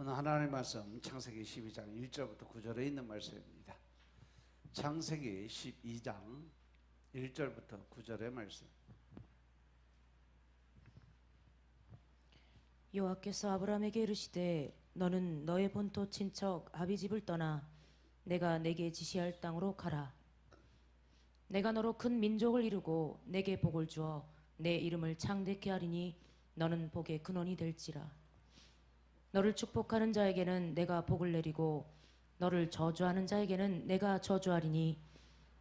오늘 하나님의 말씀 창세기 12장 1절부터 9절에 있는 말씀입니다. 창세기 12장 1절부터 9절의 말씀. 여호와께서 아브라함에게 이르시되 너는 너의 본토 친척 아비집을 떠나 내가 내게 지시할 땅으로 가라. 내가 너로 큰 민족을 이루고 내게 복을 주어 내 이름을 창대케 하리니 너는 복의 근원이 될지라. 너를 축복하는 자에게는 내가 복을 내리고 너를 저주하는 자에게는 내가 저주하리니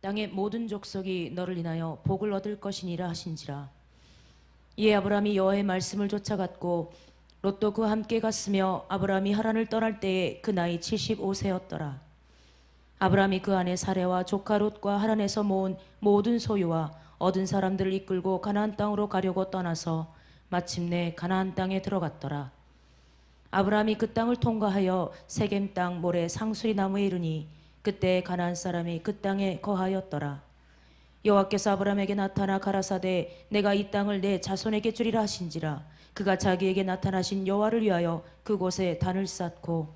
땅의 모든 족속이 너를 인하여 복을 얻을 것이니라 하신지라. 이에 아브라함이 여호와의 말씀을 쫓아갔고 롯도 그와 함께 갔으며 아브라함이 하란을 떠날 때에 그 나이 75세였더라. 아브라함이 그 안에 사레와 조카 롯과 하란에서 모은 모든 소유와 얻은 사람들을 이끌고 가나안 땅으로 가려고 떠나서 마침내 가나안 땅에 들어갔더라. 아브라함이 그 땅을 통과하여 세겜 땅 모래 상수리 나무에 이르니 그때 가나안 사람이 그 땅에 거하였더라. 여호와께서 아브라함에게 나타나 가라사대 내가 이 땅을 내 자손에게 주리라 하신지라. 그가 자기에게 나타나신 여호와를 위하여 그곳에 단을 쌓고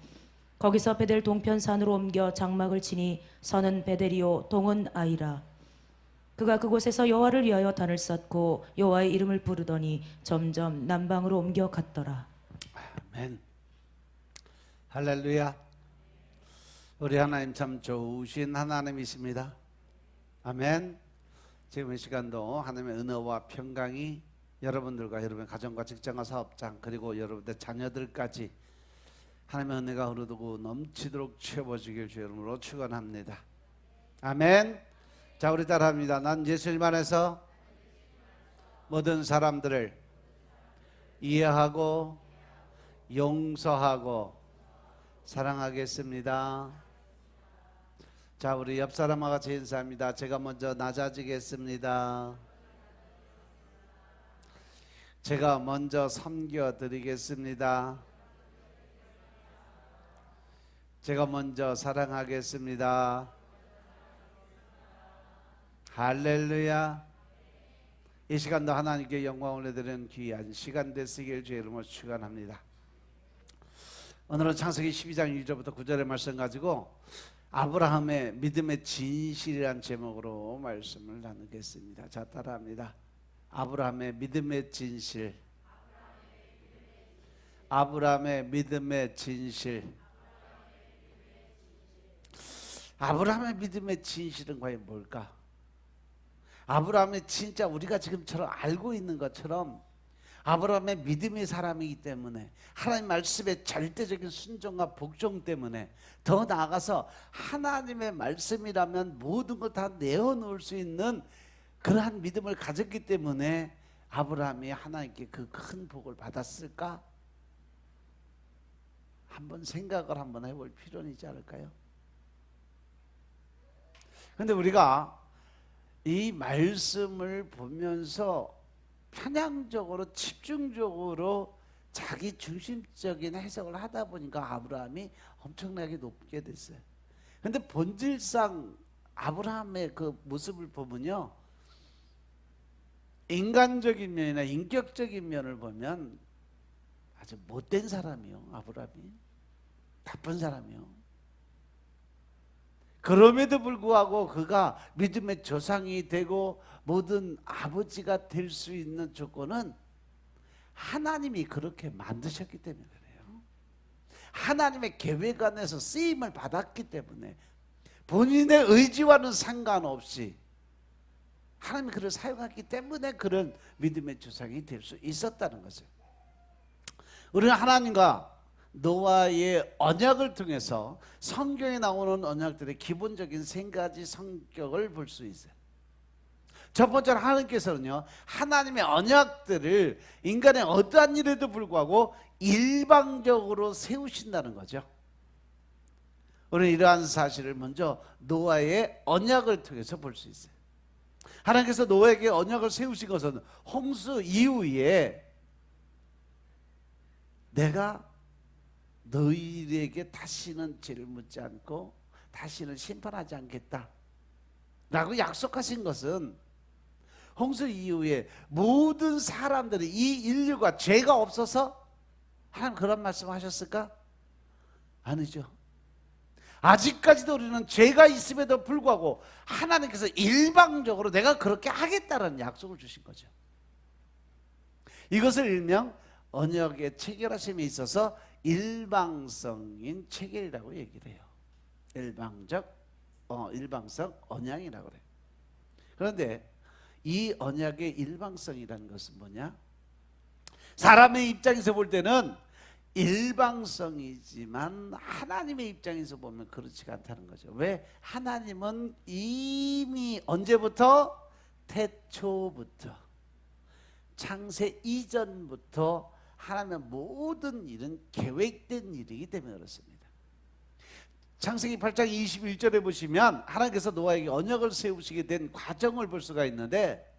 거기서 베델 동편산으로 옮겨 장막을 치니 서는 베델이요 동은 아이라. 그가 그곳에서 여호와를 위하여 단을 쌓고 여호와의 이름을 부르더니 점점 남방으로 옮겨 갔더라. 아멘. 할렐루야. 우리 하나님 참 좋으신 하나님이십니다. 아멘. 지금 이 시간도 하나님의 은혜와 평강이 여러분들과 여러분의 가정과 직장과 사업장 그리고 여러분의 자녀들까지 하나님의 은혜가 흐르고 넘치도록 채워지길 주의 이름으로 축원합니다. 아멘. 자, 우리 따라합니다. 난 예수님 안에서 모든 사람들을 이해하고 용서하고 사랑하겠습니다. 자, 우리 옆 사람과 같이 인사합니다. 제가 먼저 낮아지겠습니다. 제가 먼저 섬겨드리겠습니다. 제가 먼저 사랑하겠습니다. 할렐루야. 이 시간도 하나님께 영광을 드리는 귀한 시간 되시길 주의 이름으로 축원합니다. 오늘은 창세기 12장 1절부터 9절의 말씀 가지고 아브라함의 믿음의 진실이란 제목으로 말씀을 나누겠습니다. 자, 따라합니다. 아브라함의 믿음의 진실. 아브라함의 믿음의 진실. 아브라함의 믿음의 진실은 과연 뭘까? 아브라함이 진짜 우리가 지금처럼 알고 있는 것처럼 아브라함의 믿음의 사람이기 때문에 하나님 말씀의 절대적인 순종과 복종 때문에 더 나아가서 하나님의 말씀이라면 모든 걸 다 내어놓을 수 있는 그러한 믿음을 가졌기 때문에 아브라함이 하나님께 그 큰 복을 받았을까? 한번 생각을 한번 해볼 필요는 있지 않을까요? 그런데 우리가 이 말씀을 보면서 편향적으로 집중적으로 자기 중심적인 해석을 하다 보니까 아브라함이 엄청나게 높게 됐어요. 그런데 본질상 아브라함의 그 모습을 보면요, 인간적인 면이나 인격적인 면을 보면 아주 못된 사람이요. 아브라함이 나쁜 사람이요. 그럼에도 불구하고 그가 믿음의 조상이 되고 모든 아버지가 될 수 있는 조건은 하나님이 그렇게 만드셨기 때문에 그래요. 하나님의 계획 안에서 쓰임을 받았기 때문에 본인의 의지와는 상관없이 하나님이 그를 사용했기 때문에 그런 믿음의 조상이 될 수 있었다는 거죠. 우리는 하나님과 노아의 언약을 통해서 성경에 나오는 언약들의 기본적인 세 가지 성격을 볼 수 있어요. 첫 번째는 하나님께서는요, 하나님의 언약들을 인간의 어떠한 일에도 불구하고 일방적으로 세우신다는 거죠. 우리는 이러한 사실을 먼저 노아의 언약을 통해서 볼 수 있어요. 하나님께서 노아에게 언약을 세우신 것은 홍수 이후에 내가 너희에게 다시는 죄를 묻지 않고 다시는 심판하지 않겠다 라고 약속하신 것은 홍수 이후에 모든 사람들이 이 인류가 죄가 없어서 하나님 그런 말씀 하셨을까? 아니죠. 아직까지도 우리는 죄가 있음에도 불구하고 하나님께서 일방적으로 내가 그렇게 하겠다는 약속을 주신 거죠. 이것을 일명 언약의 체결하심에 있어서 일방성인 체결이라고 얘기를 해요. 일방성 언약이라고 그래요. 그런데 이 언약의 일방성이라는 것은 뭐냐? 사람의 입장에서 볼 때는 일방성이지만 하나님의 입장에서 보면 그렇지가 않다는 거죠. 왜? 하나님은 이미 언제부터? 태초부터, 창세 이전부터 하나님의 모든 일은 계획된 일이기 때문에 그렇습니다. 창세기 8장 21절에 보시면 하나님께서 노아에게 언약을 세우시게 된 과정을 볼 수가 있는데,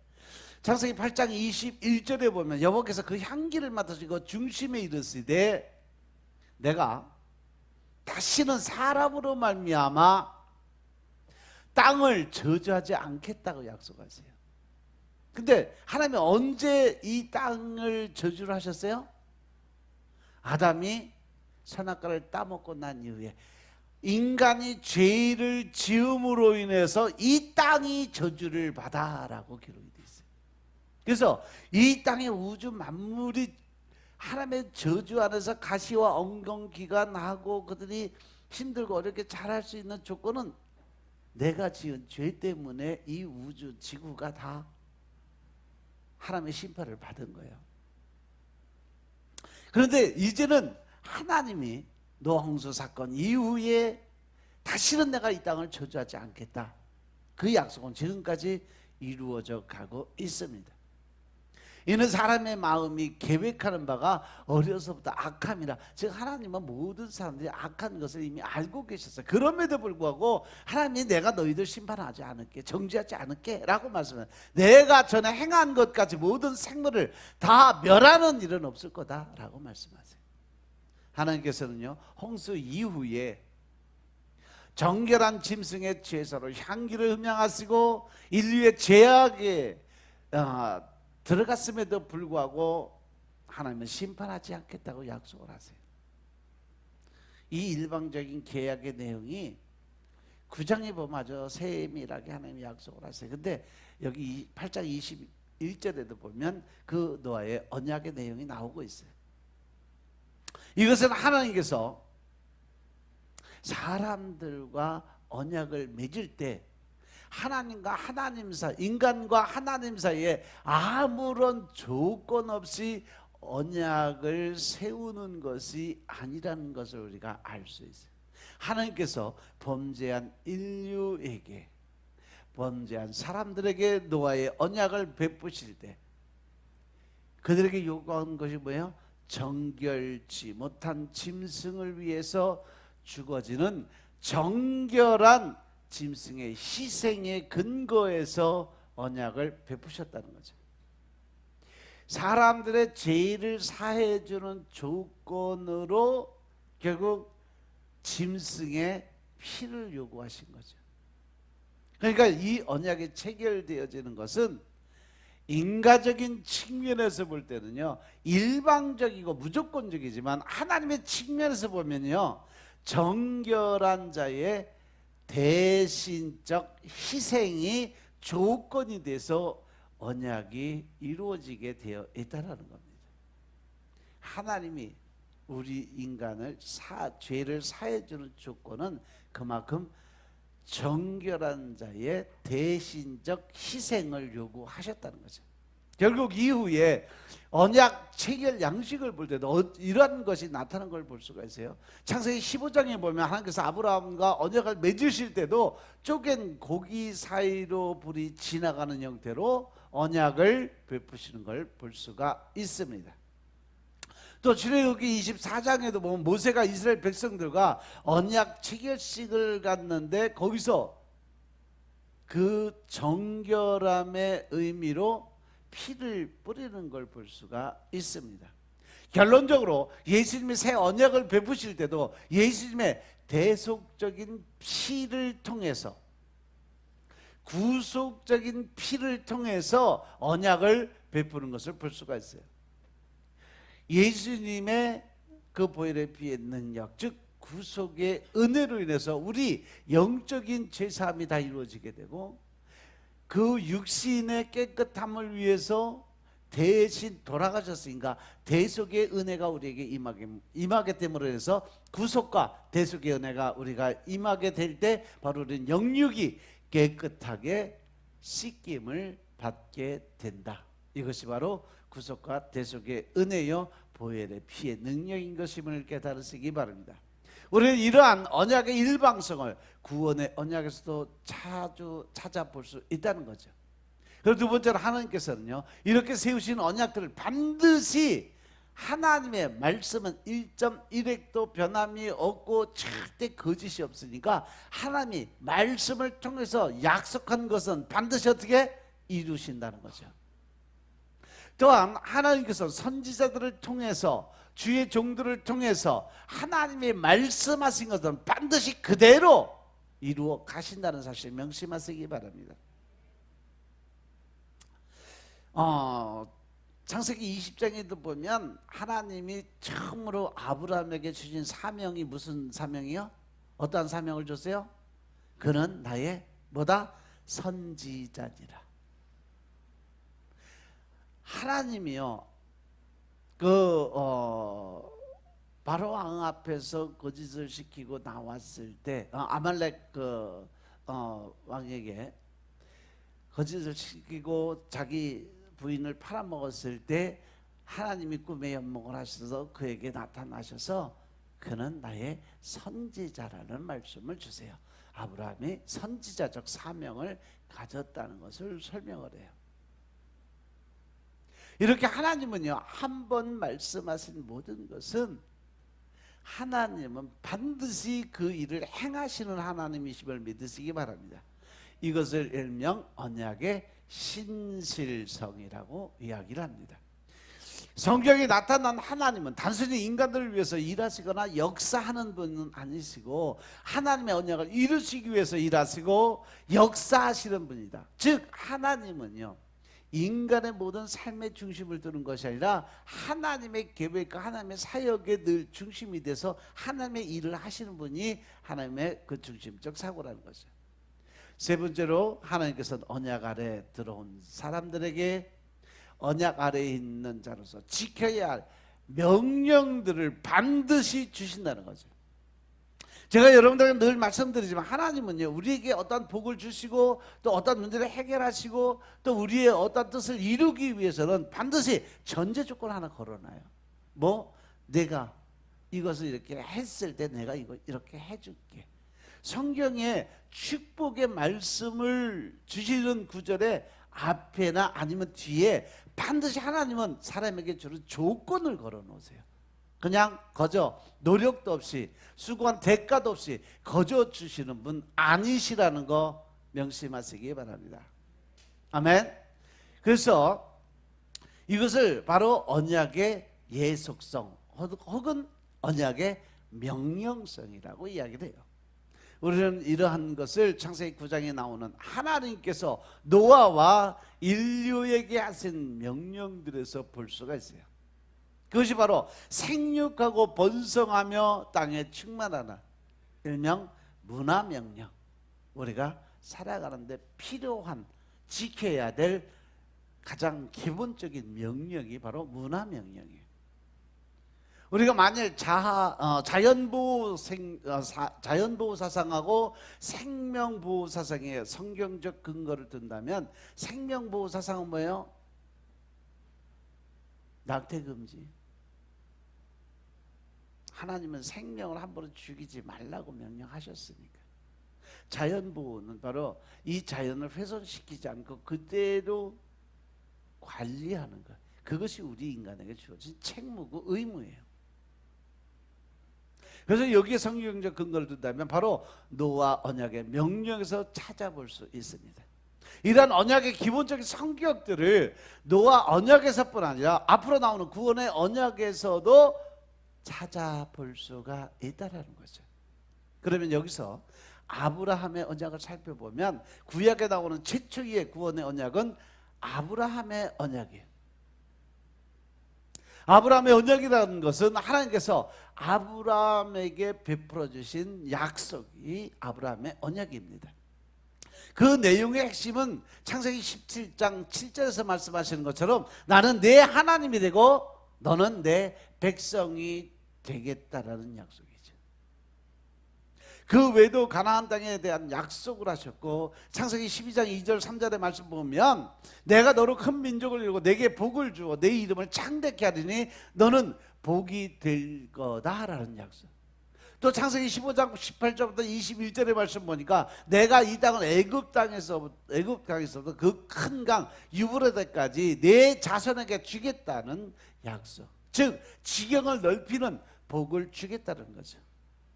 창세기 8장 21절에 보면 여호와께서 그 향기를 맡으시고 중심에 이르시되 내가 다시는 사람으로 말미암아 땅을 저주하지 않겠다고 약속하세요. 근데 하나님이 언제 이 땅을 저주를 하셨어요? 아담이 선악과를 따먹고 난 이후에 인간이 죄를 지음으로 인해서 이 땅이 저주를 받아라고 기록이 되어 있어요. 그래서 이 땅의 우주 만물이 하나님의 저주 안에서 가시와 엉겅퀴가 나고 그들이 힘들고 어렵게 자랄 수 있는 조건은 내가 지은 죄 때문에 이 우주 지구가 다 하나님의 심판을 받은 거예요. 그런데 이제는 하나님이 노아 홍수 사건 이후에 다시는 내가 이 땅을 저주하지 않겠다. 그 약속은 지금까지 이루어져 가고 있습니다. 이는 사람의 마음이 계획하는 바가 어려서부터 악함이라. 즉 하나님은 모든 사람들이 악한 것을 이미 알고 계셨어요. 그럼에도 불구하고 하나님이 내가 너희들 심판하지 않을게, 정죄하지 않을게 라고 말씀해요. 내가 전에 행한 것까지 모든 생물을 다 멸하는 일은 없을 거다 라고 말씀하세요. 하나님께서는요, 홍수 이후에 정결한 짐승의 제사로 향기를 흠양하시고 인류의 죄악에 들어갔음에도 불구하고 하나님은 심판하지 않겠다고 약속을 하세요. 이 일방적인 계약의 내용이 9장에 보면 아주 세밀하게 하나님이 약속을 하세요. 근데 여기 8장 21절에도 보면 그 노아의 언약의 내용이 나오고 있어요. 이것은 하나님께서 사람들과 언약을 맺을 때 하나님과 하나님 사이, 인간과 하나님 사이에 아무런 조건 없이 언약을 세우는 것이 아니라는 것을 우리가 알 수 있어요. 하나님께서 범죄한 인류에게, 범죄한 사람들에게 노아의 언약을 베푸실 때 그들에게 요구한 것이 뭐예요? 정결치 못한 짐승을 위해서 죽어지는 정결한 짐승의 희생의 근거에서 언약을 베푸셨다는 거죠. 사람들의 죄를 사해 주는 조건으로 결국 짐승의 피를 요구하신 거죠. 그러니까 이 언약이 체결되어지는 것은 인간적인 측면에서 볼 때는요, 일방적이고 무조건적이지만 하나님의 측면에서 보면요, 정결한 자의 대신적 희생이 조건이 돼서 언약이 이루어지게 되어 있다는 겁니다. 하나님이 우리 인간을 죄를 사해주는 조건은 그만큼 정결한 자의 대신적 희생을 요구하셨다는 거죠. 결국 이후에 언약 체결 양식을 볼 때도 이러한 것이 나타난 걸 볼 수가 있어요. 창세기 15장에 보면 하나님께서 아브라함과 언약을 맺으실 때도 쪼갠 고기 사이로 불이 지나가는 형태로 언약을 베푸시는 걸 볼 수가 있습니다. 또 출애굽기 24장에도 보면 모세가 이스라엘 백성들과 언약 체결식을 갖는데 거기서 그 정결함의 의미로 피를 뿌리는 걸 볼 수가 있습니다. 결론적으로 예수님이 새 언약을 베푸실 때도 예수님의 대속적인 피를 통해서, 구속적인 피를 통해서 언약을 베푸는 것을 볼 수가 있어요. 예수님의 그 보혈의 피의 능력, 즉 구속의 은혜로 인해서 우리 영적인 죄사함이 다 이루어지게 되고 그 육신의 깨끗함을 위해서 대신 돌아가셨으니까 대속의 은혜가 우리에게 임하게 됨으로 해서 구속과 대속의 은혜가 우리가 임하게 될 때 바로 우리는 영육이 깨끗하게 씻김을 받게 된다. 이것이 바로 구속과 대속의 은혜요 보혈의 피의 능력인 것임을 깨달으시기 바랍니다. 우리는 이러한 언약의 일방성을 구원의 언약에서도 자주 찾아볼 수 있다는 거죠. 그리고 두 번째로 하나님께서는요 이렇게 세우신 언약들을 반드시 하나님의 말씀은 1.1획도 변함이 없고 절대 거짓이 없으니까 하나님이 말씀을 통해서 약속한 것은 반드시 어떻게 이루신다는 거죠. 또한 하나님께서 선지자들을 통해서 주의 종들을 통해서 하나님이 말씀하신 것은 반드시 그대로 이루어 가신다는 사실 명심하시기 바랍니다. 창세기 20장에도 보면 하나님이 처음으로 아브라함에게 주신 사명이 무슨 사명이요? 어떠한 사명을 줬어요? 그는 나의 뭐다? 선지자니라. 하나님이요 바로 왕 앞에서 거짓을 시키고 나왔을 때 아말렉 왕에게 거짓을 시키고 자기 부인을 팔아먹었을 때 하나님이 꿈에 연목을 하셔서 그에게 나타나셔서 그는 나의 선지자라는 말씀을 주세요. 아브라함이 선지자적 사명을 가졌다는 것을 설명을 해요. 이렇게 하나님은요 한 번 말씀하신 모든 것은 하나님은 반드시 그 일을 행하시는 하나님이심을 믿으시기 바랍니다. 이것을 일명 언약의 신실성이라고 이야기를 합니다. 성경에 나타난 하나님은 단순히 인간들을 위해서 일하시거나 역사하는 분은 아니시고 하나님의 언약을 이루시기 위해서 일하시고 역사하시는 분이다. 즉 하나님은요 인간의 모든 삶의 중심을 두는 것이 아니라 하나님의 계획과 하나님의 사역에 늘 중심이 돼서 하나님의 일을 하시는 분이 하나님의 그 중심적 사고라는 거죠. 세 번째로 하나님께서는 언약 아래 들어온 사람들에게 언약 아래에 있는 자로서 지켜야 할 명령들을 반드시 주신다는 거죠. 제가 여러분들에게 늘 말씀드리지만 하나님은요 우리에게 어떤 복을 주시고 또 어떤 문제를 해결하시고 또 우리의 어떤 뜻을 이루기 위해서는 반드시 전제 조건 하나 걸어놔요. 내가 이것을 이렇게 했을 때 내가 이거 이렇게 해줄게. 성경에 축복의 말씀을 주시는 구절에 앞에나 아니면 뒤에 반드시 하나님은 사람에게 주는 조건을 걸어 놓으세요. 그냥 거저 노력도 없이 수고한 대가도 없이 거저 주시는 분 아니시라는 거 명심하시기 바랍니다. 아멘. 그래서 이것을 바로 언약의 예속성 혹은 언약의 명령성이라고 이야기를 해요. 우리는 이러한 것을 창세기 9장에 나오는 하나님께서 노아와 인류에게 하신 명령들에서 볼 수가 있어요. 그것이 바로 생육하고 번성하며 땅에 충만하라. 일명 문화명령. 우리가 살아가는데 필요한 지켜야 될 가장 기본적인 명령이 바로 문화명령이에요. 우리가 만일 자연보호 사상하고 생명보호 사상의 성경적 근거를 든다면 생명보호 사상은 뭐예요? 낙태금지. 하나님은 생명을 함부로 죽이지 말라고 명령하셨으니까. 자연보호는 바로 이 자연을 훼손시키지 않고 그대로 관리하는 것. 그것이 우리 인간에게 주어진 책무고 의무예요. 그래서 여기에 성경적 근거를 둔다면 바로 노아 언약의 명령에서 찾아볼 수 있습니다. 이러한 언약의 기본적인 성격들을 노아 언약에서뿐 아니라 앞으로 나오는 구원의 언약에서도 찾아볼 수가 있다는 거죠. 그러면 여기서 아브라함의 언약을 살펴보면 구약에 나오는 최초의 구원의 언약은 아브라함의 언약이에요. 아브라함의 언약이라는 것은 하나님께서 아브라함에게 베풀어 주신 약속이 아브라함의 언약입니다. 그 내용의 핵심은 창세기 17장 7절에서 말씀하시는 것처럼 나는 내 하나님이 되고 너는 내 백성이 되겠다라는 약속이죠. 그 외에도 가나안 땅에 대한 약속을 하셨고, 창세기 12장 2절 3절의 말씀 보면 내가 너로 큰 민족을 이루고 내게 복을 주어 내 이름을 창대케 하리니 너는 복이 될 거다라는 약속. 또 창세기 15장 18절부터 21절의 말씀 보니까 내가 이 땅을 애굽 땅에서부터 그 큰 강 유브라데까지 내 자손에게 주겠다는 약속. 즉 지경을 넓히는 복을 주겠다는 거죠.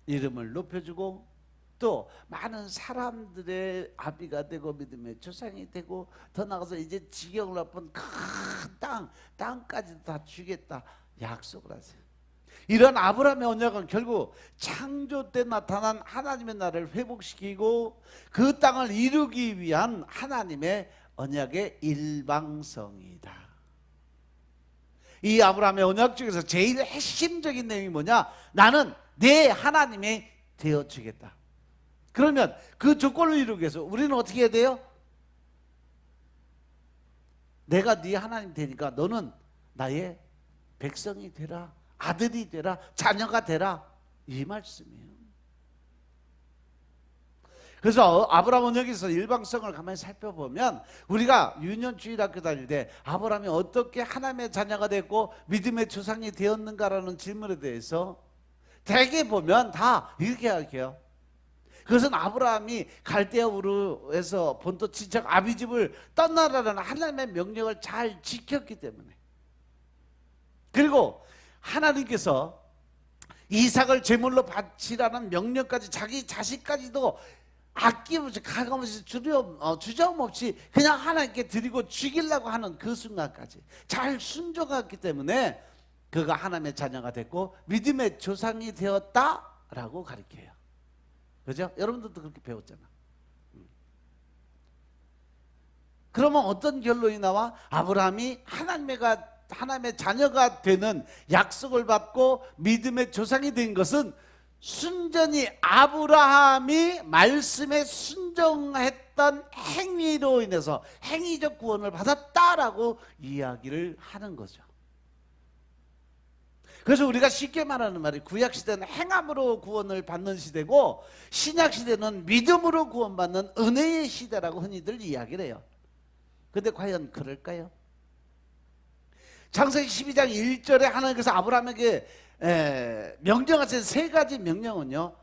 이름을 높여주고 또 많은 사람들의 아비가 되고 믿음의 조상이 되고 더 나아가서 이제 지경을 넓은 큰 땅까지 다 주겠다 약속을 하세요. 이런 아브라함의 언약은 결국 창조 때 나타난 하나님의 나라를 회복시키고 그 땅을 이루기 위한 하나님의 언약의 일방성이다. 이 아브라함의 언약 중에서 제일 핵심적인 내용이 뭐냐? 나는 내 하나님이 되어주겠다. 그러면 그 조건을 이루기 위해서 우리는 어떻게 해야 돼요? 내가 네 하나님 되니까 너는 나의 백성이 되라, 아들이 되라, 자녀가 되라, 이 말씀이에요. 그래서 아브라함 언약에서 일방성을 가만히 살펴보면 우리가 유년주일학교 다닐 때 아브라함이 어떻게 하나님의 자녀가 됐고 믿음의 조상이 되었는가라는 질문에 대해서 대개 보면 다 이렇게 이야기해요. 그것은 아브라함이 갈대아 우르에서 본토 친척 아비집을 떠나라는 하나님의 명령을 잘 지켰기 때문에, 그리고 하나님께서 이삭을 제물로 바치라는 명령까지 자기 자식까지도 아낌없이 가감없이 주저없이 그냥 하나님께 드리고 죽이려고 하는 그 순간까지 잘 순종했기 때문에 그가 하나님의 자녀가 됐고 믿음의 조상이 되었다라고 가르쳐요. 그죠? 여러분들도 그렇게 배웠잖아. 그러면 어떤 결론이 나와? 아브라함이 하나님의 자녀가 되는 약속을 받고 믿음의 조상이 된 것은 순전히 아브라함이 말씀에 순종했던 행위로 인해서 행위적 구원을 받았다라고 이야기를 하는 거죠. 그래서 우리가 쉽게 말하는 말이 구약시대는 행함으로 구원을 받는 시대고 신약시대는 믿음으로 구원받는 은혜의 시대라고 흔히들 이야기를 해요. 근데 과연 그럴까요? 창세기 12장 1절에 하나님께서 아브라함에게 명령하신 세 가지 명령은요,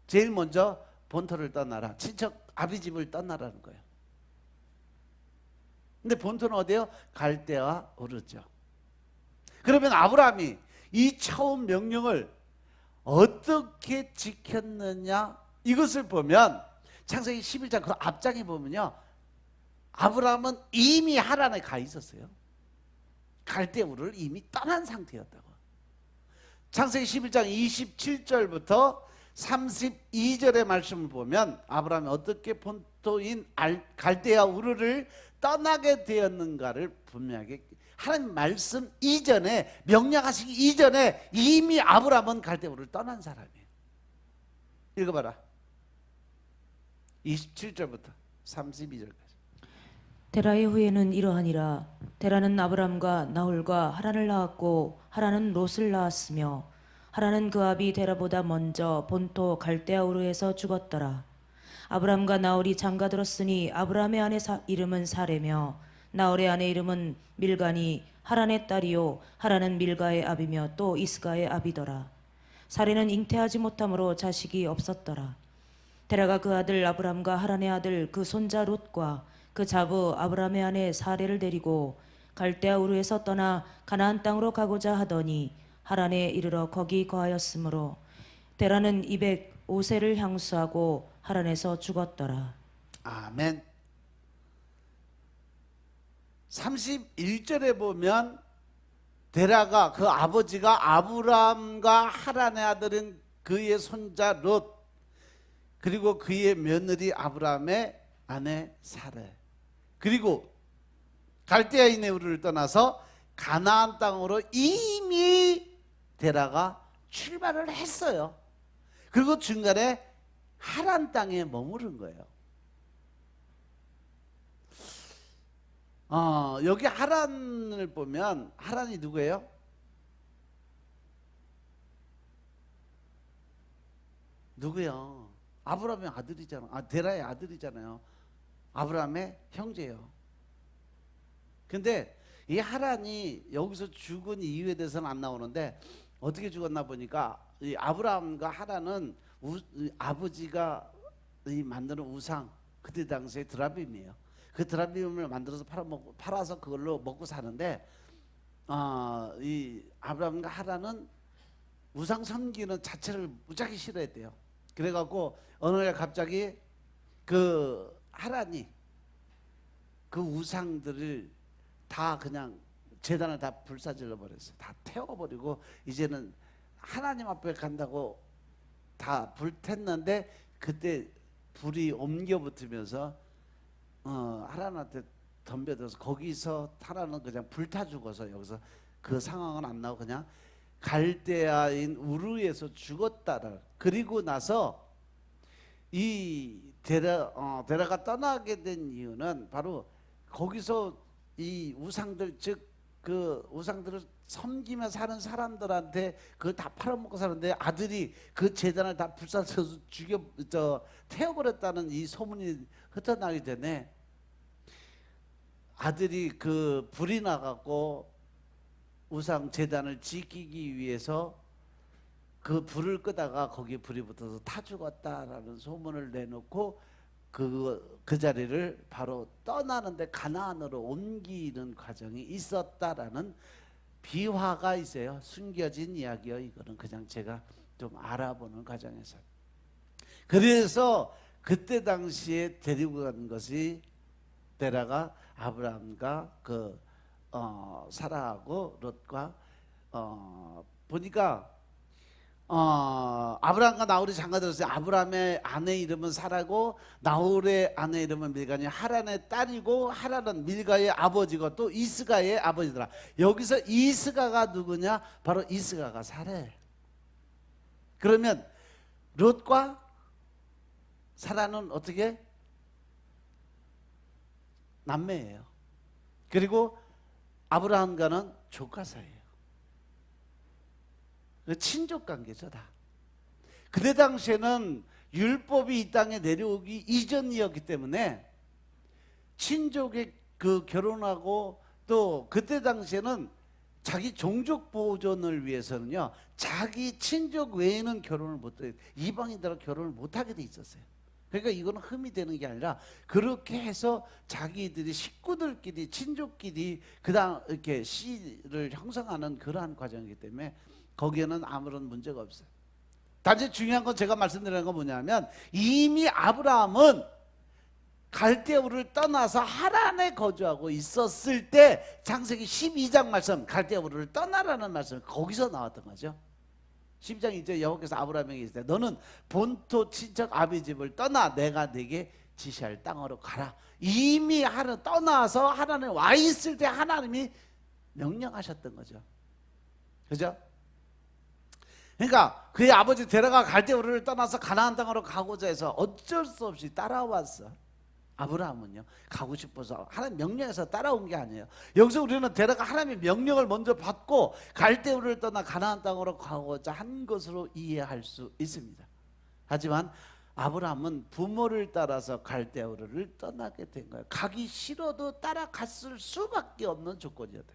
제일 먼저 본토를 떠나라, 친척 아비집을 떠나라는 거예요. 근데 본토는 어디예요? 갈대아 우르죠. 그러면 아브라함이 이 처음 명령을 어떻게 지켰느냐, 이것을 보면 창세기 11장 그 앞장에 보면요, 아브라함은 이미 하란에 가 있었어요. 갈대아 우르를 이미 떠난 상태였다고. 창세기 11장 27절부터 32절의 말씀을 보면 아브라함이 어떻게 본토인 갈대아 우르를 떠나게 되었는가를 분명하게, 하나님 말씀 이전에, 명령하시기 이전에 이미 아브라함은 갈대아 우르를 떠난 사람이에요. 읽어봐라. 27절부터 32절까지. 데라의 후예는 이러하니라. 데라는 아브람과 나홀과 하란을 낳았고 하란은 롯을 낳았으며 하란은 그 아비 데라보다 먼저 본토 갈대아 우르에서 죽었더라. 아브람과 나홀이 장가들었으니 아브람의 아내 이름은 사레며 나홀의 아내 이름은 밀가니 하란의 딸이요 하란은 밀가의 아비며 또 이스가의 아비더라. 사레는 잉태하지 못함으로 자식이 없었더라. 데라가 그 아들 아브람과 하란의 아들 그 손자 롯과 그 자부 아브람의 아내 사레를 데리고 갈대아 우르에서 떠나 가나안 땅으로 가고자 하더니 하란에 이르러 거기 거하였으므로 데라는 205세를 향수하고 하란에서 죽었더라. 아멘. 31절에 보면 데라가, 그 아버지가 아브람과 하란의 아들인 그의 손자 롯, 그리고 그의 며느리 아브람의 아내 사레, 그리고 갈대아인의 우르를 떠나서 가나안 땅으로 이미 데라가 출발을 했어요. 그리고 중간에 하란 땅에 머무른 거예요. 여기 하란을 보면 하란이 누구예요? 누구요? 아브라함의 아들이잖아. 데라의 아들이잖아요. 아브라함의 형제예요. 근데 이 하란이 여기서 죽은 이유에 대해서는 안 나오는데 어떻게 죽었나 보니까 이 아브라함과 하란은 아버지가 이 만드는 우상, 그때 당시에 드라빔이에요. 그 드라빔을 만들어서 팔아서 그걸로 먹고 사는데 이 아브라함과 하란은 우상 섬기는 자체를 무지하게 싫어했대요. 그래갖고 어느 날 갑자기 그 하란이 그 우상들을 다 그냥 제단을 다 불사질러 버렸어요. 다 태워버리고 이제는 하나님 앞에 간다고 다 불탔는데 그때 불이 옮겨 붙으면서 하란한테 덤벼들어서 거기서 하란은 그냥 불타 죽어서 여기서 그 상황은 안 나오고 그냥 갈대아인 우르에서 죽었다라. 그리고 나서 이 데라가 떠나게 된 이유는 바로 거기서 이 우상들, 즉 그 우상들을 섬기며 사는 사람들한테 그걸 다 팔아먹고 사는데 아들이 그 제단을 다 불사져서 태워버렸다는 이 소문이 흩어나기 전에 아들이 그 불이 나갖고 우상 제단을 지키기 위해서 그 불을 끄다가 거기에 불이 붙어서 타 죽었다라는 소문을 내놓고 그 자리를 바로 떠나는데 가나안으로 옮기는 과정이 있었다라는 비화가 있어요. 숨겨진 이야기요. 이거는 그냥 제가 좀 알아보는 과정에서. 그래서 그때 당시에 데리고 간 것이 데라가 아브라함과 사라하고 롯과 보니까 아브라함과 나홀이 장가들었어요. 아브라함의 아내 이름은 사라고 나홀의 아내 이름은 밀가니 하란의 딸이고 하란은 밀가의 아버지고 또 이스가의 아버지더라. 여기서 이스가가 누구냐? 바로 이스가가 사라예요. 그러면 롯과 사라는 어떻게? 남매예요. 그리고 아브라함과는 조카 사이예요. 친족 관계죠 다. 그때 당시에는 율법이 이 땅에 내려오기 이전이었기 때문에 친족의 그 결혼하고 또 그때 당시에는 자기 종족 보존을 위해서는요 자기 친족 외에는 결혼을 못해 이방인들하고 결혼을 못하게 돼 있었어요. 그러니까 이거는 흠이 되는 게 아니라 그렇게 해서 자기들이 식구들끼리 친족끼리 그다음 이렇게 씨를 형성하는 그러한 과정이기 때문에 거기에는 아무런 문제가 없어요. 단지 중요한 건 제가 말씀드리는 건 뭐냐면 이미 아브라함은 갈대우를 떠나서 하란에 거주하고 있었을 때 창세기 12장 말씀 갈대우를 떠나라는 말씀 거기서 나왔던 거죠. 12장 이제 여호와께서 아브라함에게 이르시되 너는 본토 친척 아비 집을 떠나 내가 네게 지시할 땅으로 가라. 이미 하란 떠나서 하란에 와 있을 때 하나님이 명령하셨던 거죠. 그죠? 그러니까 그의 아버지 데라가 갈대우를 떠나서 가나안 땅으로 가고자 해서 어쩔 수 없이 따라왔어. 아브라함은요 가고 싶어서 하나님 명령해서 따라온 게 아니에요. 여기서 우리는 데라가 하나님의 명령을 먼저 받고 갈대우를 떠나 가나안 땅으로 가고자 한 것으로 이해할 수 있습니다. 하지만 아브라함은 부모를 따라서 갈대우를 떠나게 된 거예요. 가기 싫어도 따라갔을 수밖에 없는 조건이었다.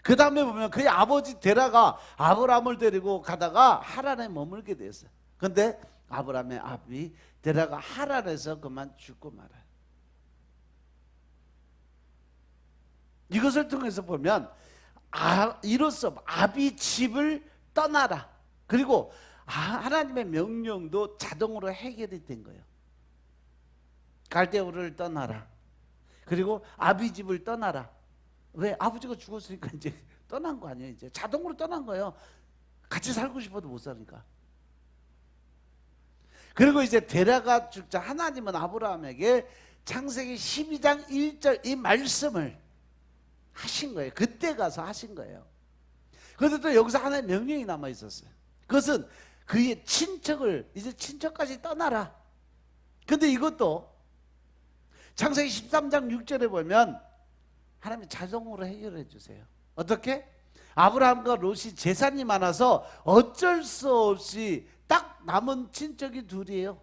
그 다음에 보면 그의 아버지 데라가 아브라함을 데리고 가다가 하란에 머물게 됐어요. 그런데 아브라함의 아비 데라가 하란에서 그만 죽고 말아요. 이것을 통해서 보면 이로써 아비 집을 떠나라. 그리고 하나님의 명령도 자동으로 해결이 된 거예요. 갈대우를 떠나라. 그리고 아비 집을 떠나라. 왜? 아버지가 죽었으니까 이제 떠난 거 아니에요. 이제 자동으로 떠난 거예요. 같이 살고 싶어도 못 사니까. 그리고 이제 데라가 죽자 하나님은 아브라함에게 창세기 12장 1절 이 말씀을 하신 거예요. 그때 가서 하신 거예요. 그런데 또 여기서 하나의 명령이 남아 있었어요. 그것은 그의 친척을 이제 친척까지 떠나라. 근데 이것도 창세기 13장 6절에 보면 하나님이 자동으로 해결해 주세요. 어떻게? 아브라함과 롯이 재산이 많아서 어쩔 수 없이 딱 남은 친척이 둘이에요.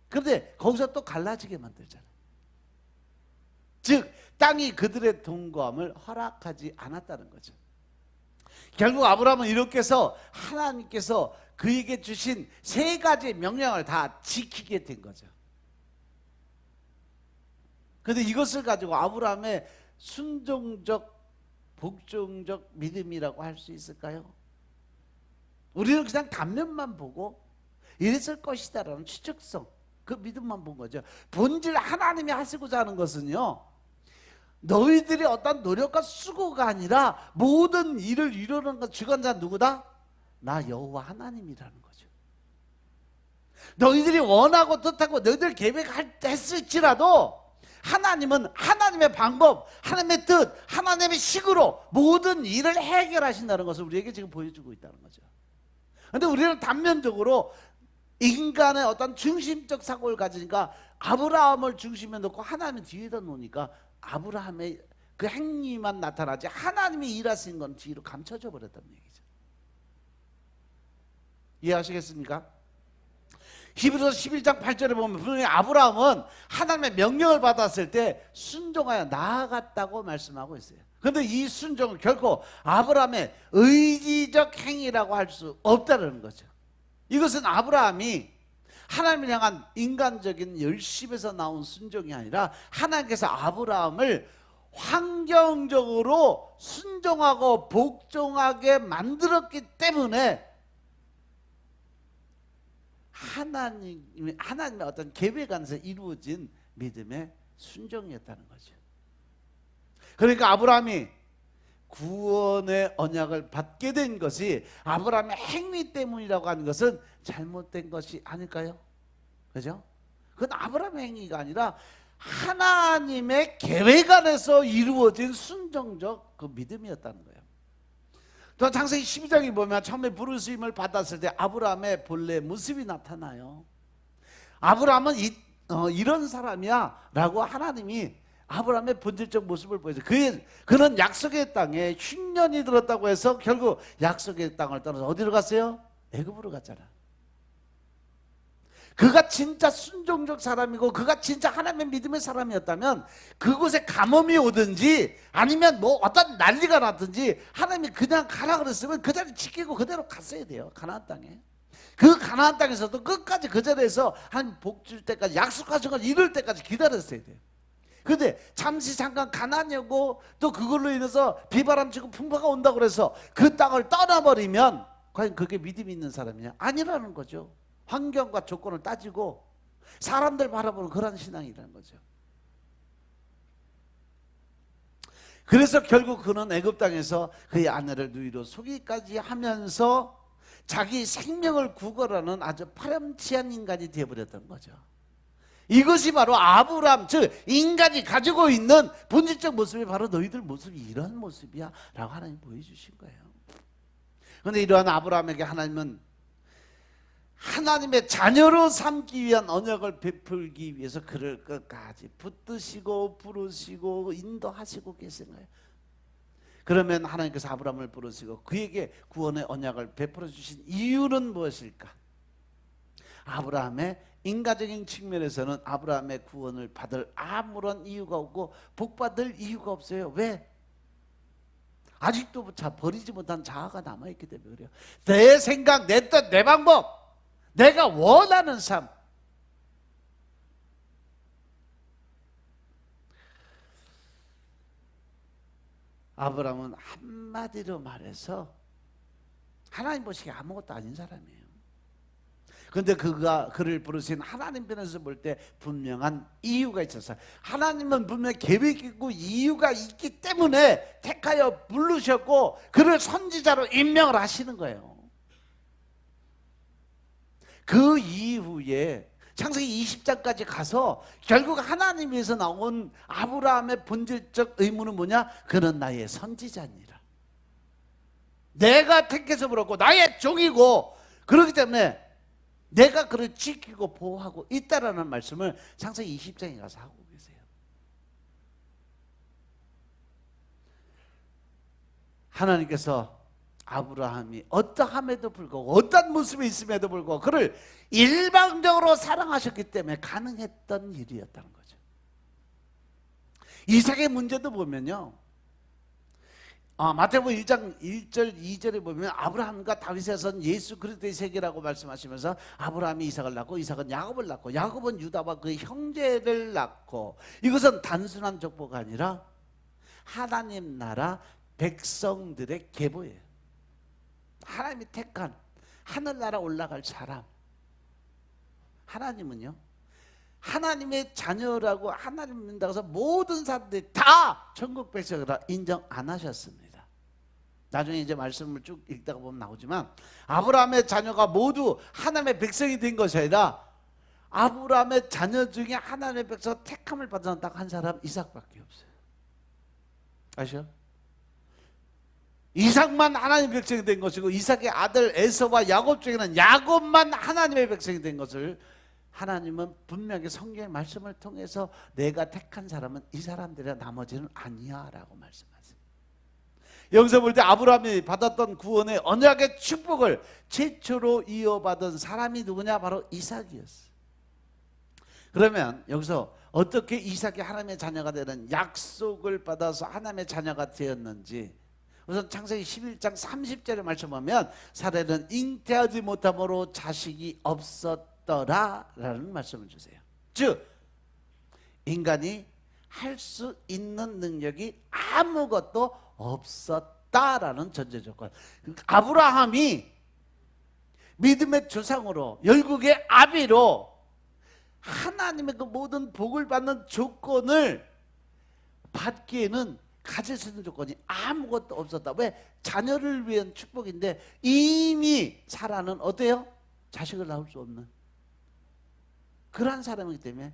그런데 거기서 또 갈라지게 만들잖아요. 즉 땅이 그들의 동거함을 허락하지 않았다는 거죠. 결국 아브라함은 이렇게 해서 하나님께서 그에게 주신 세 가지 명령을 다 지키게 된 거죠. 그런데 이것을 가지고 아브라함의 순종적 복종적 믿음이라고 할 수 있을까요? 우리는 그냥 단면만 보고 이랬을 것이다라는 추측성, 그 믿음만 본 거죠. 본질 하나님이 하시고자 하는 것은요, 너희들의 어떤 노력과 수고가 아니라 모든 일을 이루는 것 주관자 누구다? 나 여호와 하나님이라는 거죠. 너희들이 원하고 뜻하고 너희들 계획했을지라도 하나님은 하나님의 방법, 하나님의 뜻, 하나님의 식으로 모든 일을 해결하신다는 것을 우리에게 지금 보여주고 있다는 거죠. 그런데 우리는 단면적으로 인간의 어떤 중심적 사고를 가지니까 아브라함을 중심에 놓고 하나님을 뒤에다 놓으니까 아브라함의 그 행위만 나타나지 하나님이 일하신 건 뒤로 감춰져 버렸다는 얘기죠. 이해하시겠습니까? 히브리서 11장 8절에 보면 분명히 아브라함은 하나님의 명령을 받았을 때 순종하여 나아갔다고 말씀하고 있어요. 그런데 이 순종은 결코 아브라함의 의지적 행위라고 할 수 없다는 거죠. 이것은 아브라함이 하나님을 향한 인간적인 열심에서 나온 순종이 아니라 하나님께서 아브라함을 환경적으로 순종하고 복종하게 만들었기 때문에 하나님의 어떤 계획 안에서 이루어진 믿음의 순종이었다는 거죠. 그러니까 아브라함이 구원의 언약을 받게 된 것이 아브라함의 행위 때문이라고 하는 것은 잘못된 것이 아닐까요? 그죠? 그건 아브라함의 행위가 아니라 하나님의 계획 안에서 이루어진 순종적 그 믿음이었다는 거예요. 또 창세기 12장에 보면 처음에 부르심을 받았을 때 아브라함의 본래 모습이 나타나요. 아브라함은 이런 사람이야 라고 하나님이 아브라함의 본질적 모습을 보여줘요. 그는 약속의 땅에 흉년이 들었다고 해서 결국 약속의 땅을 떠나서 어디로 갔어요? 애굽으로 갔잖아. 그가 진짜 순종적 사람이고 그가 진짜 하나님의 믿음의 사람이었다면 그곳에 가뭄이 오든지 아니면 뭐 어떤 난리가 났든지 하나님이 그냥 가라 그랬으면 그 자리 지키고 그대로 갔어야 돼요. 가나안 땅에. 그 가나안 땅에서도 끝까지 그 자리에서 하나님 복 줄 때까지 약속하신 걸 이룰 때까지 기다렸어야 돼요. 그런데 잠시 잠깐 가난하고 또 그걸로 인해서 비바람 치고 풍파가 온다고 그래서 그 땅을 떠나버리면 과연 그게 믿음이 있는 사람이냐? 아니라는 거죠. 환경과 조건을 따지고 사람들 바라보는 그런 신앙이라는 거죠. 그래서 결국 그는 애굽 땅에서 그의 아내를 누이로 속이기까지 하면서 자기 생명을 구걸하는 아주 파렴치한 인간이 되어버렸던 거죠. 이것이 바로 아브라함, 즉 인간이 가지고 있는 본질적 모습이 바로 너희들 모습이 이런 모습이야 라고 하나님 보여주신 거예요. 그런데 이러한 아브라함에게 하나님은 하나님의 자녀로 삼기 위한 언약을 베풀기 위해서 그를 끝까지 붙드시고 부르시고 인도하시고 계신 거예요. 그러면 하나님께서 아브라함을 부르시고 그에게 구원의 언약을 베풀어 주신 이유는 무엇일까? 아브라함의 인간적인 측면에서는 아브라함의 구원을 받을 아무런 이유가 없고 복받을 이유가 없어요. 왜? 아직도 버리지 못한 자아가 남아있기 때문에 그래요. 내 생각, 내 뜻, 내 방법, 내가 원하는 삶. 아브라함은 한마디로 말해서 하나님 보시기에 아무것도 아닌 사람이에요. 그런데 그를 부르신 하나님 편에서 볼 때 분명한 이유가 있었어요. 하나님은 분명히 계획이 있고 이유가 있기 때문에 택하여 부르셨고 그를 선지자로 임명을 하시는 거예요. 그 이후에 창세기 20장까지 가서 결국 하나님에서 나온 아브라함의 본질적 의무는 뭐냐? 그는 나의 선지자니라. 내가 택해서 부르고 나의 종이고, 그렇기 때문에 내가 그를 지키고 보호하고 있다라는 말씀을 창세기 20장에 가서 하고 계세요. 하나님께서 아브라함이 어떠함에도 불구하고, 어떤 모습이 있음에도 불구하고 그를 일방적으로 사랑하셨기 때문에 가능했던 일이었다는 거죠. 이삭의 문제도 보면요, 마태복음 1장 1절 2절에 보면 아브라함과 다윗의 선 예수 그리스도의 세계라고 말씀하시면서 아브라함이 이삭을 낳고 이삭은 야곱을 낳고 야곱은 유다와 그의 형제를 낳고, 이것은 단순한 족보가 아니라 하나님 나라 백성들의 계보예요. 하나님이 택한 하늘나라 올라갈 사람. 하나님은요, 하나님의 자녀라고 하나님 믿는다고 해서 모든 사람들이 다 천국 백성이라 인정 안 하셨습니다. 나중에 이제 말씀을 쭉 읽다가 보면 나오지만, 아브라함의 자녀가 모두 하나님의 백성이 된 것이 아니라 아브라함의 자녀 중에 하나님의 백성 택함을 받은 딱 한 사람, 이삭밖에 없어요. 아시죠? 이삭만 하나님의 백성이 된 것이고, 이삭의 아들 에서와 야곱 중에는 야곱만 하나님의 백성이 된 것을 하나님은 분명히 성경의 말씀을 통해서 내가 택한 사람은 이 사람들이라 나머지는 아니야 라고 말씀하세요. 여기서 볼 때 아브라함이 받았던 구원의 언약의 축복을 최초로 이어받은 사람이 누구냐? 바로 이삭이었어요. 그러면 여기서 어떻게 이삭이 하나님의 자녀가 되는 약속을 받아서 하나님의 자녀가 되었는지, 우선 창세기 11장 30절에 말씀 보면 사례는 잉태하지 못함으로 자식이 없었더라 라는 말씀을 주세요. 즉 인간이 할 수 있는 능력이 아무것도 없었다라는 전제 조건. 아브라함이 믿음의 조상으로, 열국의 아비로 하나님의 그 모든 복을 받는 조건을 받기에는 가질 수 있는 조건이 아무것도 없었다. 왜? 자녀를 위한 축복인데 이미 사라는 어때요? 자식을 낳을 수 없는 그러한 사람이기 때문에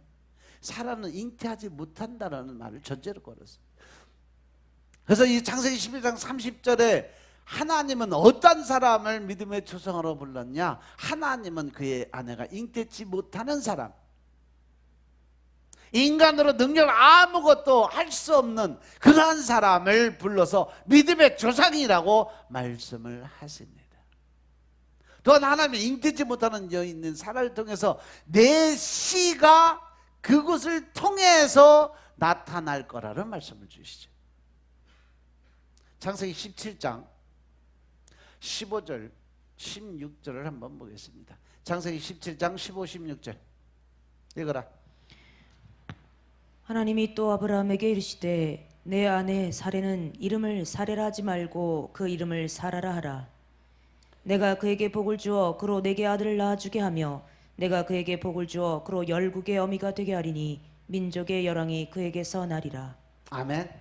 사라는 잉태하지 못한다라는 말을 전제로 걸었어요. 그래서 이 창세기 11장 30절에 하나님은 어떤 사람을 믿음의 조상으로 불렀냐? 하나님은 그의 아내가 잉태치 못하는 사람, 인간으로 능력 아무것도 할 수 없는 그러한 사람을 불러서 믿음의 조상이라고 말씀을 하십니다. 또한 하나님이 잉태치 못하는 여인인 사라를 통해서 내 씨가 그것을 통해서 나타날 거라는 말씀을 주시죠. 창세기 17장 15절 16절을 한번 보겠습니다. 창세기 17장 15, 16절 읽어라. 하나님이 또 아브라함에게 이르시되 내 아내 사레는 이름을 사레라 하지 말고 그 이름을 사라라 하라. 내가 그에게 복을 주어 그로 내게 아들을 낳아주게 하며 내가 그에게 복을 주어 그로 열국의 어미가 되게 하리니 민족의 열왕이 그에게서 나리라. 아멘.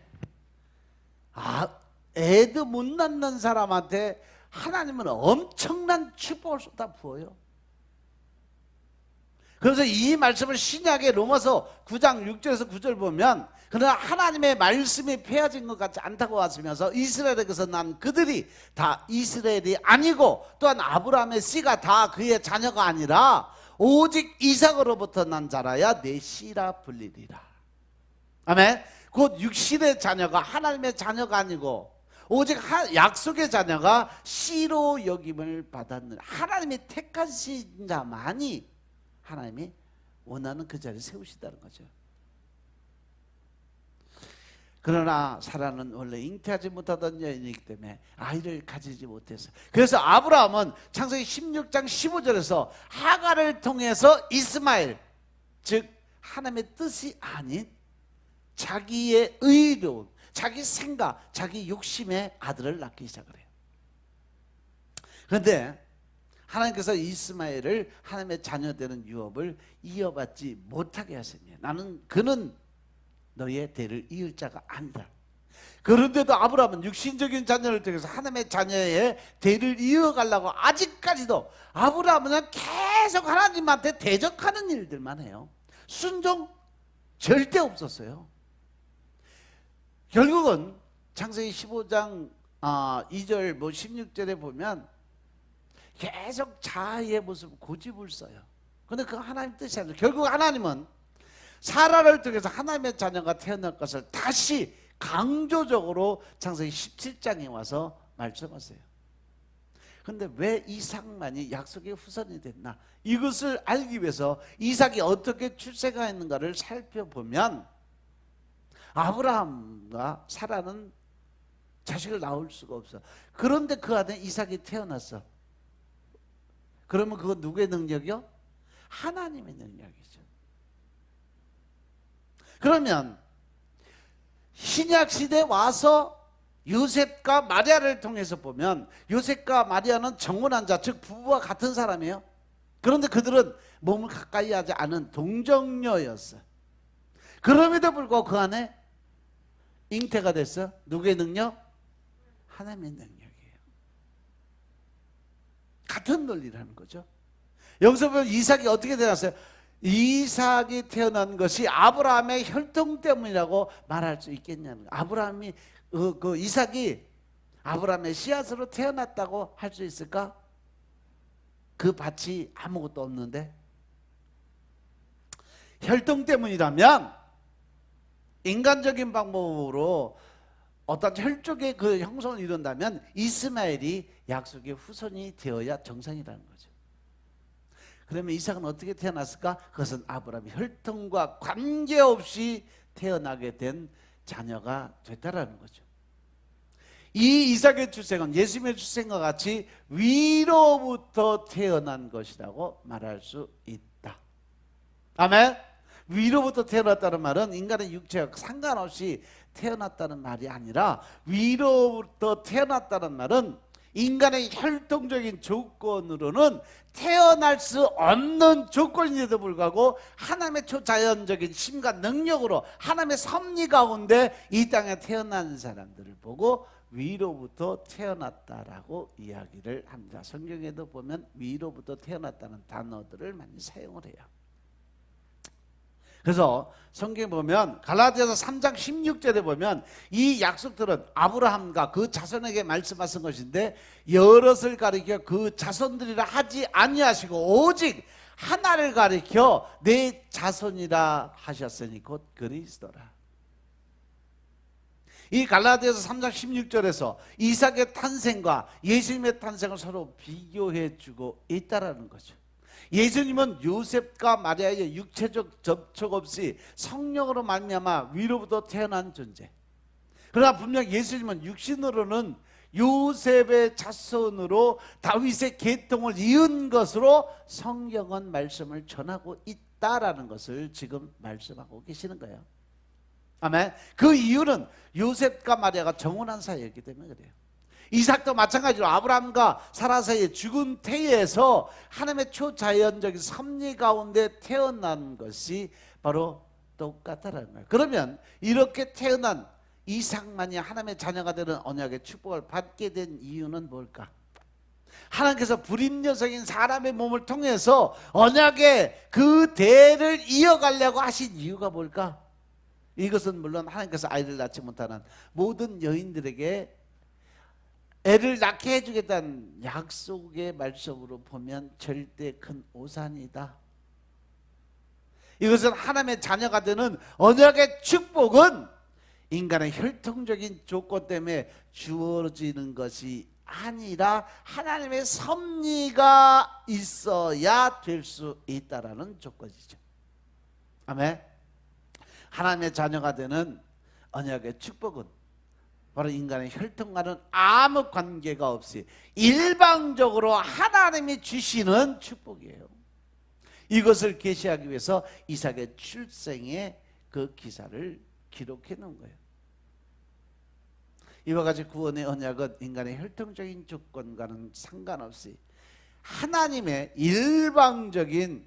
애도 못 낳는 사람한테 하나님은 엄청난 축복을 쏟아 부어요. 그래서 이 말씀을 신약의 로마서 9장 6절에서 9절 보면, 그러나 하나님의 말씀이 폐해진 것 같지 않다고 하시면서 이스라엘에게서 난 그들이 다 이스라엘이 아니고 또한 아브라함의 씨가 다 그의 자녀가 아니라 오직 이삭으로부터 난 자라야 내 씨라 불리리라. 아멘. 곧 육신의 자녀가 하나님의 자녀가 아니고 오직 약속의 자녀가 씨로 여김을 받았는, 하나님이 택하신 자만이 하나님이 원하는 그 자리에 세우시다는 거죠. 그러나 사라는 원래 잉태하지 못하던 여인이기 때문에 아이를 가지지 못했어요. 그래서 아브라함은 창세기 16장 15절에서 하갈을 통해서 이스마엘, 즉 하나님의 뜻이 아닌 자기의 의로운, 자기 생각, 자기 욕심의 아들을 낳기 시작을 해요. 그런데 하나님께서 이스마엘을 하나님의 자녀되는 유업을 이어받지 못하게 하십니다. 그는 너의 대를 이을 자가 아니다. 그런데도 아브라함은 육신적인 자녀를 통해서 하나님의 자녀의 대를 이어가려고 아직까지도 아브라함은 계속 하나님한테 대적하는 일들만 해요. 순종 절대 없었어요. 결국은 창세기 15장 2절 16절에 보면 계속 자아의 모습 고집을 써요. 근데 그거 하나님 뜻이 아니에요. 결국 하나님은 사라를 통해서 하나님의 자녀가 태어날 것을 다시 강조적으로 창세기 17장에 와서 말씀하세요. 근데 왜 이삭만이 약속의 후손이 됐나? 이것을 알기 위해서 이삭이 어떻게 출생하였는가를 살펴보면 아브라함과 사라는 자식을 낳을 수가 없어. 그런데 그 안에 이삭이 태어났어. 그러면 그건 누구의 능력이요? 하나님의 능력이죠. 그러면 신약 시대에 와서 요셉과 마리아를 통해서 보면 요셉과 마리아는 정혼한 자, 즉 부부와 같은 사람이에요. 그런데 그들은 몸을 가까이 하지 않은 동정녀였어. 그럼에도 불구하고 그 안에 잉태가 됐어. 누구의 능력? 하나님의 능력이에요. 같은 논리라는 거죠. 여기서 보면 이삭이 어떻게 태어났어요? 이삭이 태어난 것이 아브라함의 혈통 때문이라고 말할 수 있겠냐는 거예요. 아브라함이 그 이삭이 아브라함의 씨앗으로 태어났다고 할 수 있을까? 그 밭이 아무것도 없는데 혈통 때문이라면 인간적인 방법으로 어떤 혈족의 그 형성을 이룬다면 이스마엘이 약속의 후손이 되어야 정상이라는 거죠. 그러면 이삭은 어떻게 태어났을까? 그것은 아브라함의 혈통과 관계없이 태어나게 된 자녀가 됐다라는 거죠. 이 이삭의 출생은 예수님의 출생과 같이 위로부터 태어난 것이라고 말할 수 있다. 아멘. 위로부터 태어났다는 말은 인간의 육체와 상관없이 태어났다는 말이 아니라 위로부터 태어났다는 말은 인간의 혈통적인 조건으로는 태어날 수 없는 조건인데도 불구하고 하나님의 초자연적인 힘과 능력으로 하나님의 섭리 가운데 이 땅에 태어난 사람들을 보고 위로부터 태어났다라고 이야기를 합니다. 성경에도 보면 위로부터 태어났다는 단어들을 많이 사용을 해요. 그래서 성경에 보면 갈라디아서 3장 16절에 보면 이 약속들은 아브라함과 그 자손에게 말씀하신 것인데 여럿을 가리켜 그 자손들이라 하지 아니하시고 오직 하나를 가리켜 내 자손이라 하셨으니 곧 그리스도라. 이 갈라디아서 3장 16절에서 이삭의 탄생과 예수님의 탄생을 서로 비교해 주고 있다라는 거죠. 예수님은 요셉과 마리아의 육체적 접촉 없이 성령으로 말미암아 위로부터 태어난 존재. 그러나 분명 예수님은 육신으로는 요셉의 자손으로 다윗의 계통을 이은 것으로 성경은 말씀을 전하고 있다라는 것을 지금 말씀하고 계시는 거예요. 아멘. 그 이유는 요셉과 마리아가 정혼한 사이였기 때문에 그래요. 이삭도 마찬가지로 아브라함과 사라 사이의 죽은 태에서 하나님의 초자연적인 섭리 가운데 태어난 것이 바로 똑같다라는 거예요. 그러면 이렇게 태어난 이삭만이 하나님의 자녀가 되는 언약의 축복을 받게 된 이유는 뭘까? 하나님께서 불임여성인 사람의 몸을 통해서 언약의 그 대를 이어가려고 하신 이유가 뭘까? 이것은 물론 하나님께서 아이를 낳지 못하는 모든 여인들에게 애를 낳게 해주겠다는 약속의 말씀으로 보면 절대 큰 오산이다. 이것은 하나님의 자녀가 되는 언약의 축복은 인간의 혈통적인 조건 때문에 주어지는 것이 아니라 하나님의 섭리가 있어야 될 수 있다라는 조건이죠. 아멘. 하나님의 자녀가 되는 언약의 축복은 바로 인간의 혈통과는 아무 관계가 없이 일방적으로 하나님이 주시는 축복이에요. 이것을 계시하기 위해서 이삭의 출생의 그 기사를 기록해 놓은 거예요. 이와 같이 구원의 언약은 인간의 혈통적인 조건과는 상관없이 하나님의 일방적인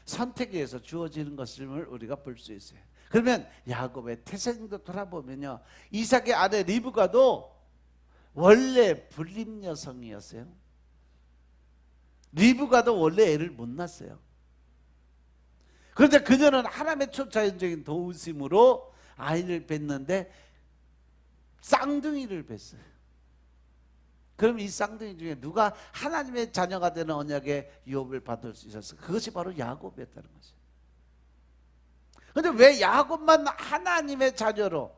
선택에 의해서 주어지는 것을 우리가 볼 수 있어요. 그러면 야곱의 태생도 돌아보면요, 이삭의 아내 리브가도 원래 불림 여성이었어요. 리브가도 원래 애를 못 낳았어요. 그런데 그녀는 하나님의 초자연적인 도우심으로 아이를 낳는데 쌍둥이를 낳았어요. 그럼 이 쌍둥이 중에 누가 하나님의 자녀가 되는 언약의 유업을 받을 수 있었어요? 그것이 바로 야곱이었다는 거죠. 그런데 왜 야곱만 하나님의 자녀로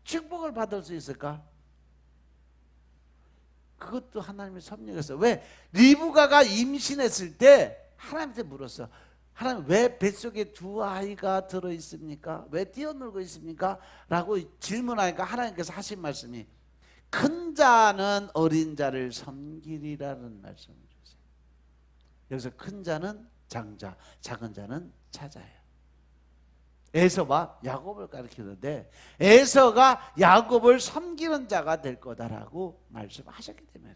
축복을 받을 수 있을까? 그것도 하나님의 섭리였어요. 왜? 리브가가 임신했을 때 하나님한테 물었어. 하나님, 왜 뱃속에 두 아이가 들어있습니까? 왜 뛰어놀고 있습니까? 라고 질문하니까 하나님께서 하신 말씀이 큰 자는 어린 자를 섬기리라는 말씀을 주세요. 여기서 큰 자는 장자, 작은 자는 차자예요. 에서와 야곱을 가리키는데 에서가 야곱을 섬기는 자가 될 거다라고 말씀하셨기 때문에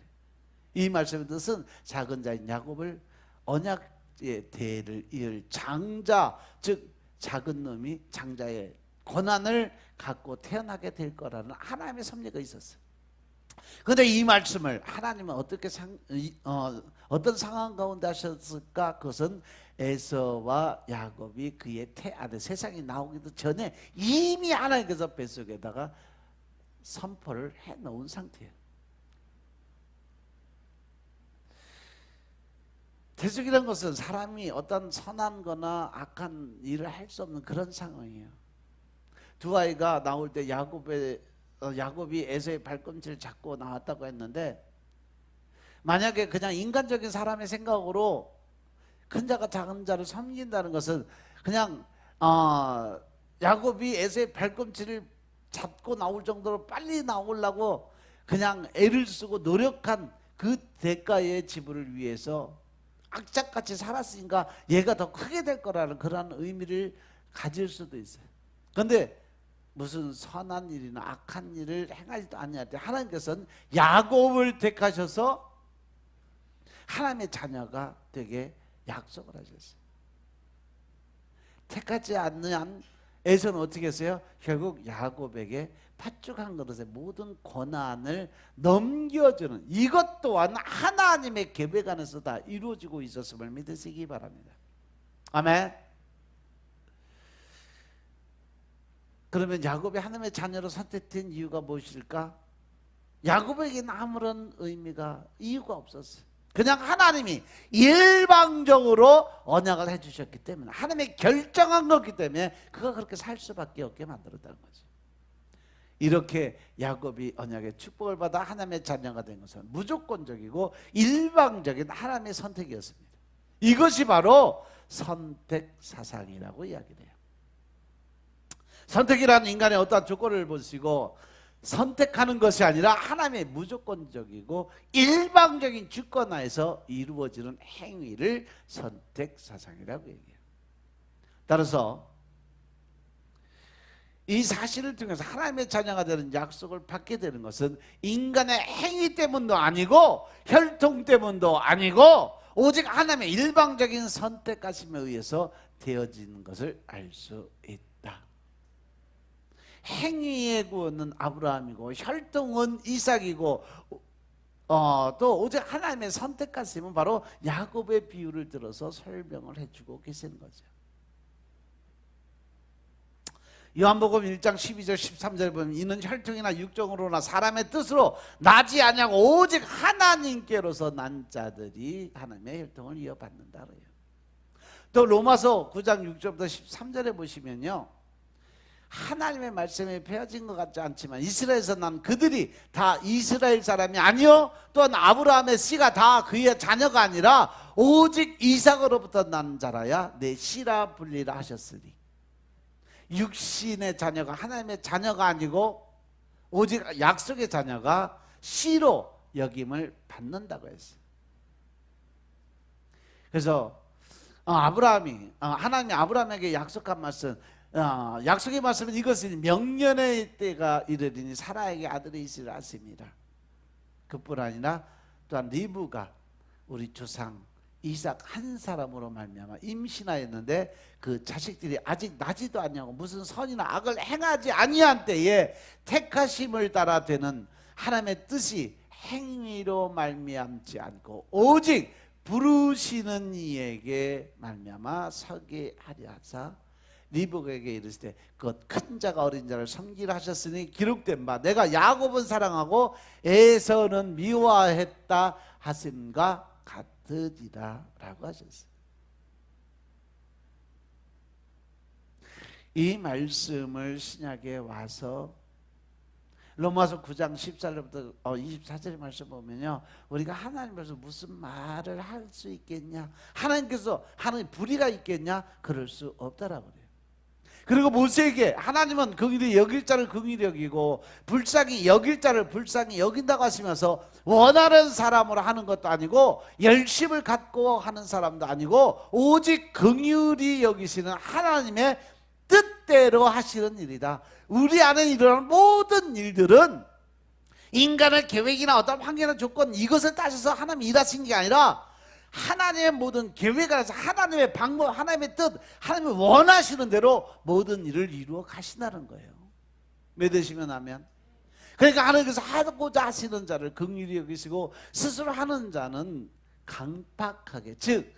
이 말씀의 뜻은 작은 자인 야곱을 언약의 대를 이을 장자, 즉 작은 놈이 장자의 권한을 갖고 태어나게 될 거라는 하나님의 섭리가 있었어요. 그런데 이 말씀을 하나님은 어떻게 어떤 상황 가운데 하셨을까? 그것은 에서와 야곱이 그의 태 안에 세상에 나오기도 전에 이미 하나님께서 뱃속에다가 선포를 해놓은 상태예요. 태속이라는 것은 사람이 어떤 선한 거나 악한 일을 할 수 없는 그런 상황이에요. 두 아이가 나올 때 야곱이 에서의 발꿈치를 잡고 나왔다고 했는데 만약에 그냥 인간적인 사람의 생각으로 큰 자가 작은 자를 섬긴다는 것은 그냥 야곱이 에서의 발꿈치를 잡고 나올 정도로 빨리 나오려고 그냥 애를 쓰고 노력한 그 대가의 지불을 위해서 악착같이 살았으니까 얘가 더 크게 될 거라는 그런 의미를 가질 수도 있어요. 그런데 무슨 선한 일이나 악한 일을 행하지도 아니할 때 하나님께서는 야곱을 택하셔서 하나님의 자녀가 되게 약속을 하셨어요. 택하지 않는 에서는 어떻게 했어요? 결국 야곱에게 팥죽 한 그릇의 모든 권한을 넘겨주는 이것 또한 하나님의 계획 안에서 다 이루어지고 있었음을 믿으시기 바랍니다. 아멘. 그러면 야곱이 하나님의 자녀로 선택된 이유가 무엇일까? 야곱에게는 아무런 이유가 없었어요. 그냥 하나님이 일방적으로 언약을 해주셨기 때문에 하나님의 결정한 거기 때문에 그가 그렇게 살 수밖에 없게 만들었다는 거죠. 이렇게 야곱이 언약의 축복을 받아 하나님의 자녀가 된 것은 무조건적이고 일방적인 하나님의 선택이었습니다. 이것이 바로 선택 사상이라고 이야기해요. 선택이라는 인간의 어떠한 조건을 보시고 선택하는 것이 아니라 하나님의 무조건적이고 일방적인 주권하에서 이루어지는 행위를 선택 사상이라고 얘기해요. 따라서 이 사실을 통해서 하나님의 자녀가 되는 약속을 받게 되는 것은 인간의 행위 때문도 아니고 혈통 때문도 아니고 오직 하나님의 일방적인 선택하심에 의해서 되어지는 것을 알 수 있다. 행위의 구원은 아브라함이고 혈통은 이삭이고 또 오직 하나님의 선택하심은 바로 야곱의 비유를 들어서 설명을 해주고 계시는 거죠. 요한복음 1장 12절 13절에 보면 이는 혈통이나 육정으로나 사람의 뜻으로 나지 아니하고 오직 하나님께로서 난 자들이 하나님의 혈통을 이어받는다 그래요. 또 로마서 9장 6절부터 13절에 보시면요, 하나님의 말씀에 베어진 것 같지 않지만 이스라엘에서 난 그들이 다 이스라엘 사람이 아니요 또한 아브라함의 씨가 다 그의 자녀가 아니라 오직 이삭으로부터 난 자라야 내 씨라 불리라 하셨으니 육신의 자녀가 하나님의 자녀가 아니고 오직 약속의 자녀가 씨로 여김을 받는다고 했어요. 그래서 하나님이 아브라함에게 약속한 말씀, 약속의 말씀은 이것은 명년의 때가 이르리니 사라에게 아들이 있으리라 하십니다. 그뿐 아니라 또한 리브가 우리 조상 이삭 한 사람으로 말미암아 임신하였는데 그 자식들이 아직 나지도 아니하고 무슨 선이나 악을 행하지 아니한 때에 택하심을 따라 되는 하나님의 뜻이 행위로 말미암지 않고 오직 부르시는 이에게 말미암아 서게 하려 하사 리브가에게 이르시되 그 큰 자가 어린 자를 섬기라 하셨으니 기록된 바 내가 야곱은 사랑하고 에서는 미워했다 하심과 같으리라 라고 하셨어요. 이 말씀을 신약에 와서 로마서 9장 14절부터 24절의 말씀 보면요, 우리가 하나님께서 무슨 말을 할 수 있겠냐, 하나님께서 하나님 불의가 있겠냐, 그럴 수 없다라고 그래요. 그리고 모세에게 하나님은 긍휼히 여길 자를 긍휼히 여기고 불쌍히 여길 자를 불쌍히 여긴다고 하시면서 원하는 사람으로 하는 것도 아니고 열심을 갖고 하는 사람도 아니고 오직 긍휼히 여기시는 하나님의 뜻대로 하시는 일이다. 우리 안에 일어나는 모든 일들은 인간의 계획이나 어떤 환경이나 조건 이것을 따져서 하나님이 일하신 게 아니라 하나님의 모든 계획 안에서 하나님의 방법, 하나님의 뜻, 하나님이 원하시는 대로 모든 일을 이루어 가신다는 거예요. 믿으시면 아멘. 그러니까 하나님께서 하고자 하시는 자를 긍휼히 여기시고 스스로 하는 자는 강팍하게, 즉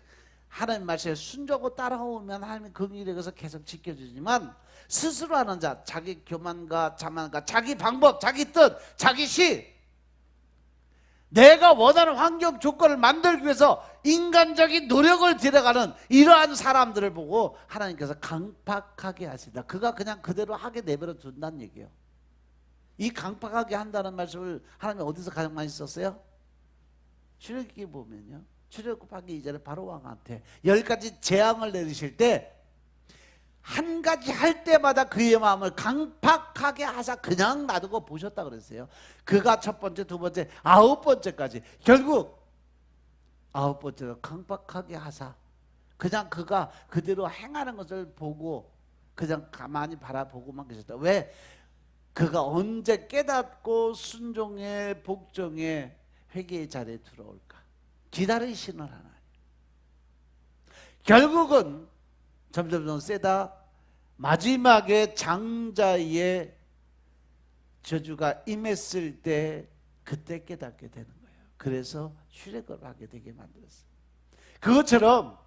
하나님 말씀에 순종하고 따라오면 하나님이 긍휼히 여기서 계속 지켜주지만 스스로 하는 자, 자기 교만과 자만과 자기 방법, 자기 뜻, 자기 시, 내가 원하는 환경 조건을 만들기 위해서 인간적인 노력을 들여가는 이러한 사람들을 보고 하나님께서 강팍하게 하신다. 그가 그냥 그대로 하게 내버려 둔다는 얘기예요. 이 강팍하게 한다는 말씀을 하나님이 어디서 가장 많이 썼어요? 출애굽기 보면요, 출애굽하기 이전에 바로 왕한테 10가지 재앙을 내리실 때 한 가지 할 때마다 그의 마음을 강팍하게 하사 그냥 놔두고 보셨다 그랬어요. 그가 첫 번째, 두 번째, 9번째까지 결국 9번째로 강팍하게 하사 그냥 그가 그대로 행하는 것을 보고 그냥 가만히 바라보고만 계셨다. 왜? 그가 언제 깨닫고 순종의 복종의 회개의 자리에 들어올까? 기다리시는 하나님. 결국은 점점 세다 마지막에 장자의 저주가 임했을 때 그때 깨닫게 되는 거예요. 그래서 출애굽을 하게 되게 만들었어요. 그것처럼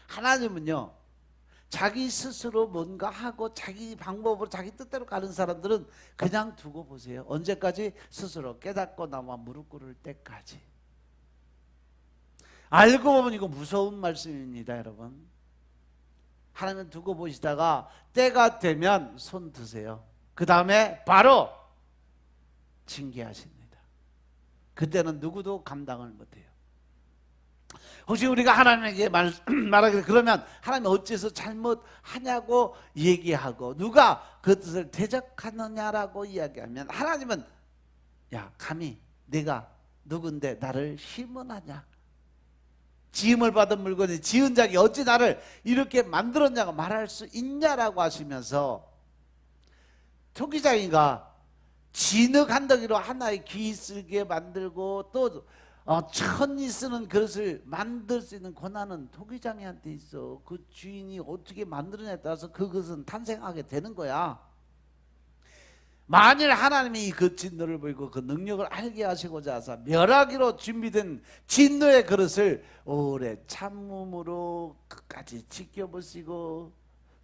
하나님은요, 자기 스스로 뭔가 하고 자기 방법으로 자기 뜻대로 가는 사람들은 그냥 두고 보세요. 언제까지? 스스로 깨닫고 나와 무릎 꿇을 때까지. 알고 보면 이거 무서운 말씀입니다, 여러분. 하나님 두고 보시다가 때가 되면 손 드세요. 그 다음에 바로 징계하십니다. 그때는 누구도 감당을 못해요. 혹시 우리가 하나님에게 말하기를 그러면 하나님 어째서 잘못하냐고 얘기하고 누가 그 뜻을 대적하느냐라고 이야기하면 하나님은 야, 감히 네가 누군데 나를 심은하냐, 지음을 받은 물건이 지은 자기 어찌 나를 이렇게 만들었냐고 말할 수 있냐라고 하시면서 토기장이가 진흙 한 덩이로 하나의 귀 쓰게 만들고 또 천이 쓰는 그릇을 만들 수 있는 권한은 토기장이한테 있어. 그 주인이 어떻게 만드느냐에 따라서 그것은 탄생하게 되는 거야. 만일 하나님이 그 진노를 보이고 그 능력을 알게 하시고자 하사 멸하기로 준비된 진노의 그릇을 오래 참음으로 끝까지 지켜보시고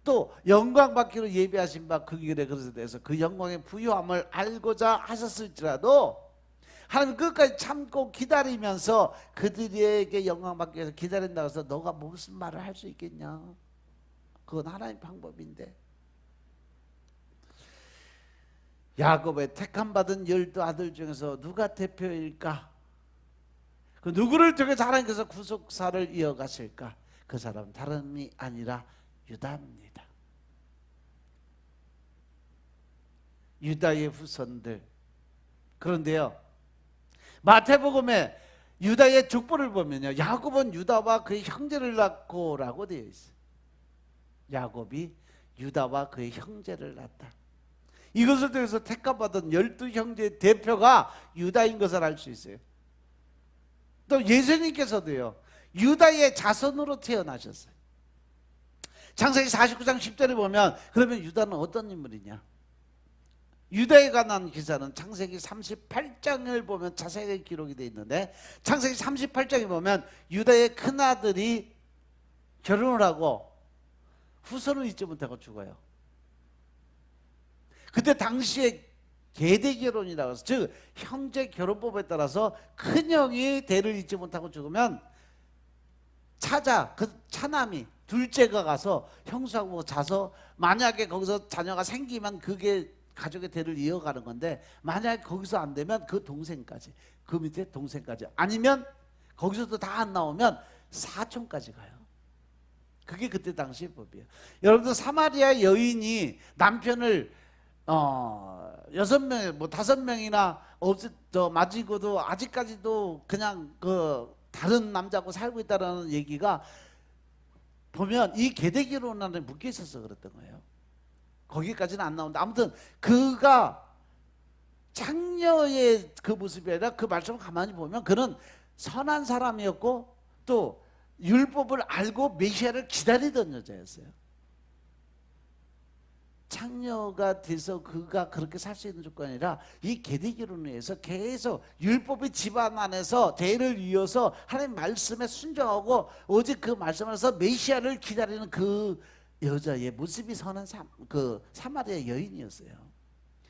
또 영광 받기로 예비하신 바 그 길의 그릇에 대해서 그 영광의 부유함을 알고자 하셨을지라도 하나님 끝까지 참고 기다리면서 그들에게 영광 받기 위해서 기다린다고 해서 너가 무슨 말을 할 수 있겠냐? 그건 하나님 방법인데. 야곱의 택함받은 12아들 중에서 누가 대표일까? 그 누구를 통해서 하나님께서 구속사를 이어가실까? 그 사람은 다름이 아니라 유다입니다. 유다의 후손들. 그런데요, 마태복음에 유다의 족보를 보면요, 야곱은 유다와 그의 형제를 낳고라고 되어 있어요. 야곱이 유다와 그의 형제를 낳았다. 이것을 통해서 택함받은 12형제의 대표가 유다인 것을 알 수 있어요. 또 예수님께서도요, 유다의 자손으로 태어나셨어요. 창세기 49장 10절에 보면 그러면 유다는 어떤 인물이냐? 유다에 관한 기사는 창세기 38장을 보면 자세하게 기록이 되어 있는데, 창세기 38장에 보면 유다의 큰아들이 결혼을 하고 후손을 잊지 못하고 죽어요. 그때 당시에 계대 결혼이라고 해서, 즉 형제 결혼법에 따라서 큰형이 대를 잇지 못하고 죽으면 그 차남이 둘째가 가서 형수하고 자서, 만약에 거기서 자녀가 생기면 그게 가족의 대를 이어가는 건데, 만약에 거기서 안 되면 그 동생까지, 그 밑에 동생까지, 아니면 거기서도 다 안 나오면 사촌까지 가요. 그게 그때 당시 법이에요. 여러분들, 사마리아 여인이 남편을 6명, 뭐 5명이나 맞이고도 아직까지도 그냥 그 다른 남자하고 살고 있다라는 얘기가 보면 이 계대 결혼 안에 묶여 있어서 그랬던 거예요. 거기까지는 안 나오는데, 아무튼 그가 창녀의 그 모습이 아니라, 그 말씀을 가만히 보면 그는 선한 사람이었고 또 율법을 알고 메시아를 기다리던 여자였어요. 창녀가 돼서 그가 그렇게 살 수 있는 조건이 아니라, 이 계대 결혼에 의해서 계속 율법의 집안 안에서 대를 이어서 하나님 말씀에 순종하고 오직 그 말씀 안에서 메시아를 기다리는 그 여자의 모습이 선한 그 사마리아 여인이었어요.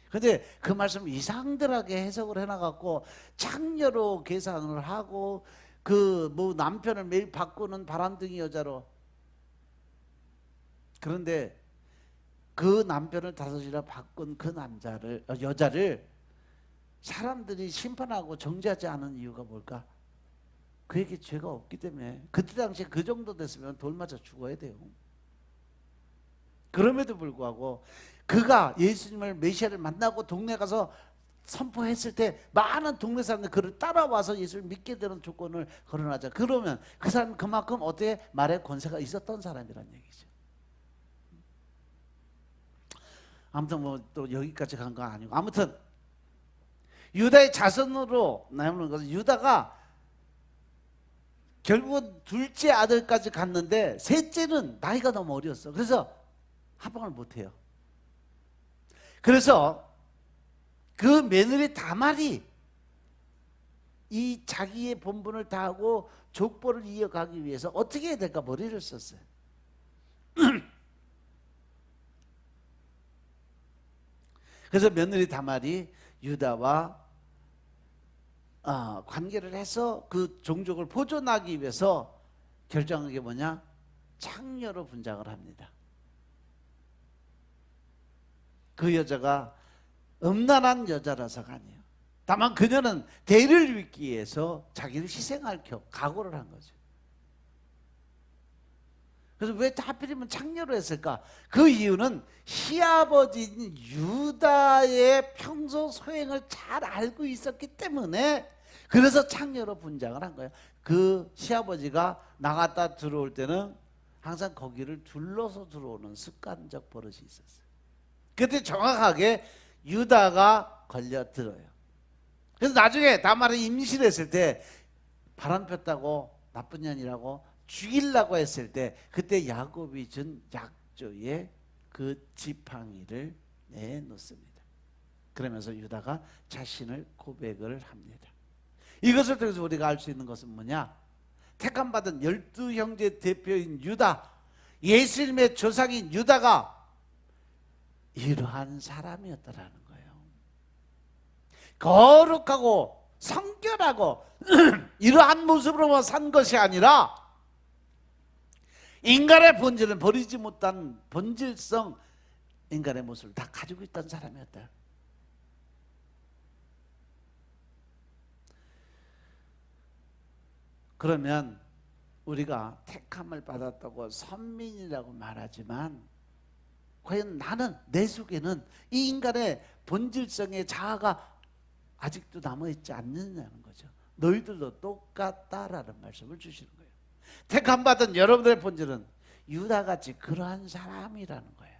그런데 그 말씀을 이상들하게 해석을 해나갔고, 창녀로 계산을 하고, 그 뭐 남편을 매일 바꾸는 바람둥이 여자로. 그런데 그 남편을 다섯이나 바꾼 그 여자를 사람들이 심판하고 정죄하지 않은 이유가 뭘까? 그에게 죄가 없기 때문에. 그때 당시에 그 정도 됐으면 돌 맞아 죽어야 돼요. 그럼에도 불구하고 그가 예수님을, 메시아를 만나고 동네 가서 선포했을 때 많은 동네 사람들이 그를 따라와서 예수를 믿게 되는 조건을 거론하자. 그러면 그 사람은 그만큼 어떻게 말의 권세가 있었던 사람이란 얘기죠. 아무튼 뭐 또 여기까지 간 건 아니고, 아무튼 유다의 자손으로 나오는 것은, 유다가 결국은 둘째 아들까지 갔는데 셋째는 나이가 너무 어렸어. 그래서 합방을 못해요. 그래서 그 며느리 다말이 이 자기의 본분을 다하고 족보를 이어가기 위해서 어떻게 해야 될까 머리를 썼어요. 그래서 며느리 다말이 유다와 관계를 해서 그 종족을 보존하기 위해서 결정한 게 뭐냐? 창녀로 분장을 합니다. 그 여자가 음란한 여자라서가 아니에요. 다만 그녀는 대를 잇기 위해서 자기를 희생할 각오를 한 거죠. 그래서 왜 하필이면 창녀로 했을까? 그 이유는 시아버지인 유다의 평소 소행을 잘 알고 있었기 때문에, 그래서 창녀로 분장을 한 거예요. 그 시아버지가 나갔다 들어올 때는 항상 거기를 둘러서 들어오는 습관적 버릇이 있었어요. 그때 정확하게 유다가 걸려들어요. 그래서 나중에 다말을 임신했을 때 바람 폈다고, 나쁜 년이라고 죽이려고 했을 때, 그때 야곱이 준 약조에 그 지팡이를 내놓습니다. 그러면서 유다가 자신을 고백을 합니다. 이것을 통해서 우리가 알 수 있는 것은 뭐냐? 택함받은 12형제 대표인 유다, 예수님의 조상인 유다가 이러한 사람이었다라는 거예요. 거룩하고 성결하고 이러한 모습으로만 산 것이 아니라, 인간의 본질을 버리지 못한 본질성 인간의 모습을 다 가지고 있던 사람이었다. 그러면 우리가 택함을 받았다고 선민이라고 말하지만, 과연 나는, 내 속에는 이 인간의 본질성의 자아가 아직도 남아있지 않느냐는 거죠. 너희들도 똑같다라는 말씀을 주시는 거예요. 택함받은 여러분들의 본질은 유다같이 그러한 사람이라는 거예요.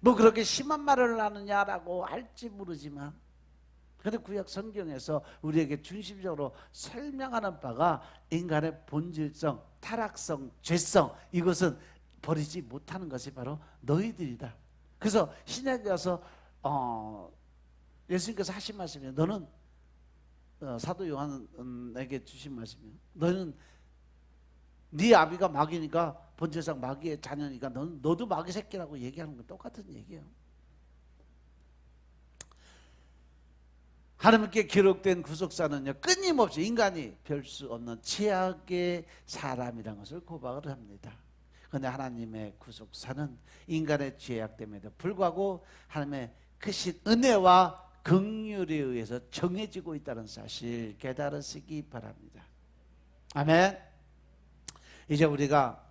뭐 그렇게 심한 말을 하느냐라고 할지 모르지만, 그런데 구약 성경에서 우리에게 중심적으로 설명하는 바가 인간의 본질성, 타락성, 죄성, 이것은 버리지 못하는 것이 바로 너희들이다. 그래서 신약에 와서 예수님께서 하신 말씀이에요. 너는 사도 요한에게 주신 말씀이에요. 너는 네 아비가 마귀니까 본질상 마귀의 자녀니까 너도 마귀 새끼라고 얘기하는 건 똑같은 얘기예요. 하나님께 기록된 구속사는요, 끊임없이 인간이 별 수 없는 최악의 사람이라는 것을 고백을 합니다. 그런데 하나님의 구속사는 인간의 죄악됨에도 불구하고 하나님의 크신 은혜와 긍휼에 의해서 정해지고 있다는 사실 깨달으시기 바랍니다. 아멘. 이제 우리가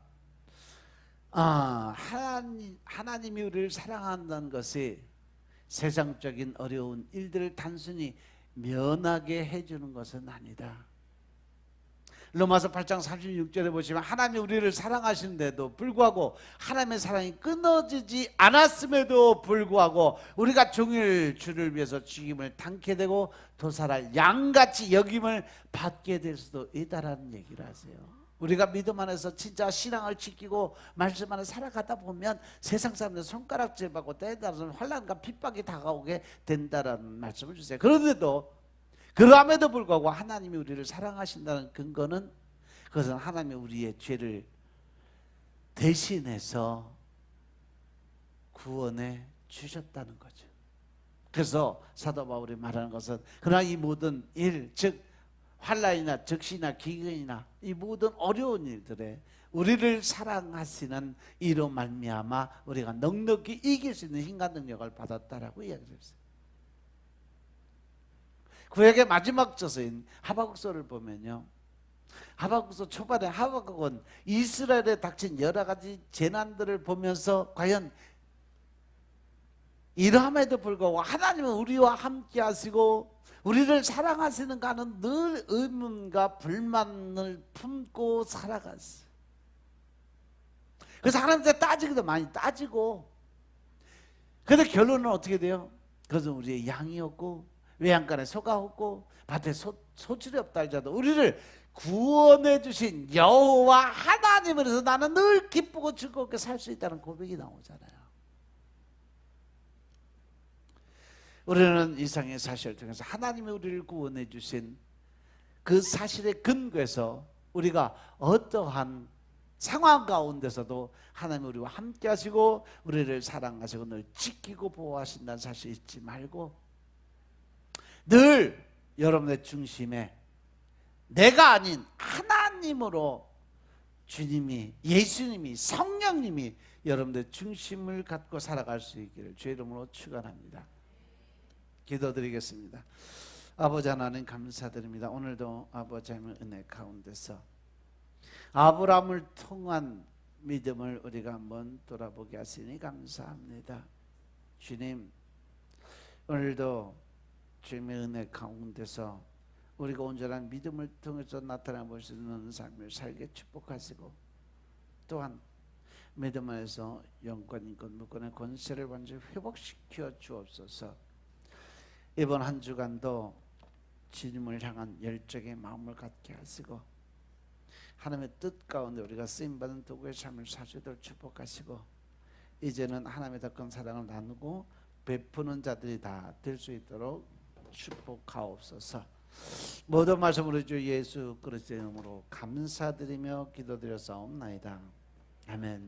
하나님이 우리를 사랑한다는 것이 세상적인 어려운 일들을 단순히 면하게 해주는 것은 아니다. 로마서 8장 36절에 보시면 하나님이 우리를 사랑하시는데도 불구하고 하나님의 사랑이 끊어지지 않았음에도 불구하고 우리가 종일 주를 위해서 죽임을 당케 되고 도살할 양같이 여김을 받게 될 수도 있다라는 얘기를 하세요. 우리가 믿음 안에서 진짜 신앙을 지키고 말씀 안에 살아가다 보면 세상 사람들 손가락질 받고 때에 따라서는 환난과 핍박이 다가오게 된다라는 말씀을 주세요. 그런데도 그럼에도 불구하고 하나님이 우리를 사랑하신다는 근거는 그것은 하나님이 우리의 죄를 대신해서 구원해 주셨다는 거죠. 그래서 사도 바울이 말하는 것은 그러나 이 모든 일, 즉 환난이나 적시나 기근이나 이 모든 어려운 일들에 우리를 사랑하시는 이로 말미암아 우리가 넉넉히 이길 수 있는 힘과 능력을 받았다라고 이야기했어요. 구약의 마지막 저서인 하박국서를 보면요, 하박국서 초반에 하박국은 이스라엘에 닥친 여러 가지 재난들을 보면서 과연 이러함에도 불구하고 하나님은 우리와 함께 하시고 우리를 사랑하시는가는 늘 의문과 불만을 품고 살아갔어요. 그래서 하나님한테 따지기도 많이 따지고, 그런데 결론은 어떻게 돼요? 그것은 우리의 양이었고 외양간에 소가 없고 밭에 소출이 없다 할지라도 우리를 구원해 주신 여호와 하나님으로서 나는 늘 기쁘고 즐겁게 살 수 있다는 고백이 나오잖아요. 우리는 이상의 사실을 통해서 하나님이 우리를 구원해 주신 그 사실의 근거에서 우리가 어떠한 상황 가운데서도 하나님이 우리와 함께 하시고 우리를 사랑하시고 늘 지키고 보호하신다는 사실 잊지 말고 늘 여러분의 중심에 내가 아닌 하나님으로 주님이, 예수님이, 성령님이 여러분의 중심을 갖고 살아갈 수 있기를 주의 이름으로 축원합니다. 기도드리겠습니다. 아버지 하나님 감사드립니다. 오늘도 아버지 하나님의 은혜 가운데서 아브라함을 통한 믿음을 우리가 한번 돌아보게 하시니 감사합니다. 주님, 오늘도 주님의 은혜 가운데서 우리가 온전한 믿음을 통해서 나타나 볼 수 있는 삶을 살게 축복하시고 또한 믿음 안에서 영권, 인권, 무권의 권세를 완전히 회복시켜 주옵소서. 이번 한 주간도 주님을 향한 열정의 마음을 갖게 하시고 하나님의 뜻 가운데 우리가 쓰임받은 도구의 삶을 사시도록 축복하시고 이제는 하나님의 더 큰 사랑을 나누고 베푸는 자들이 다 될 수 있도록 축복하옵소서. 모든 말씀으로 주 예수 그리스도의 이름으로 감사드리며 기도드렸사옵나이다. 아멘.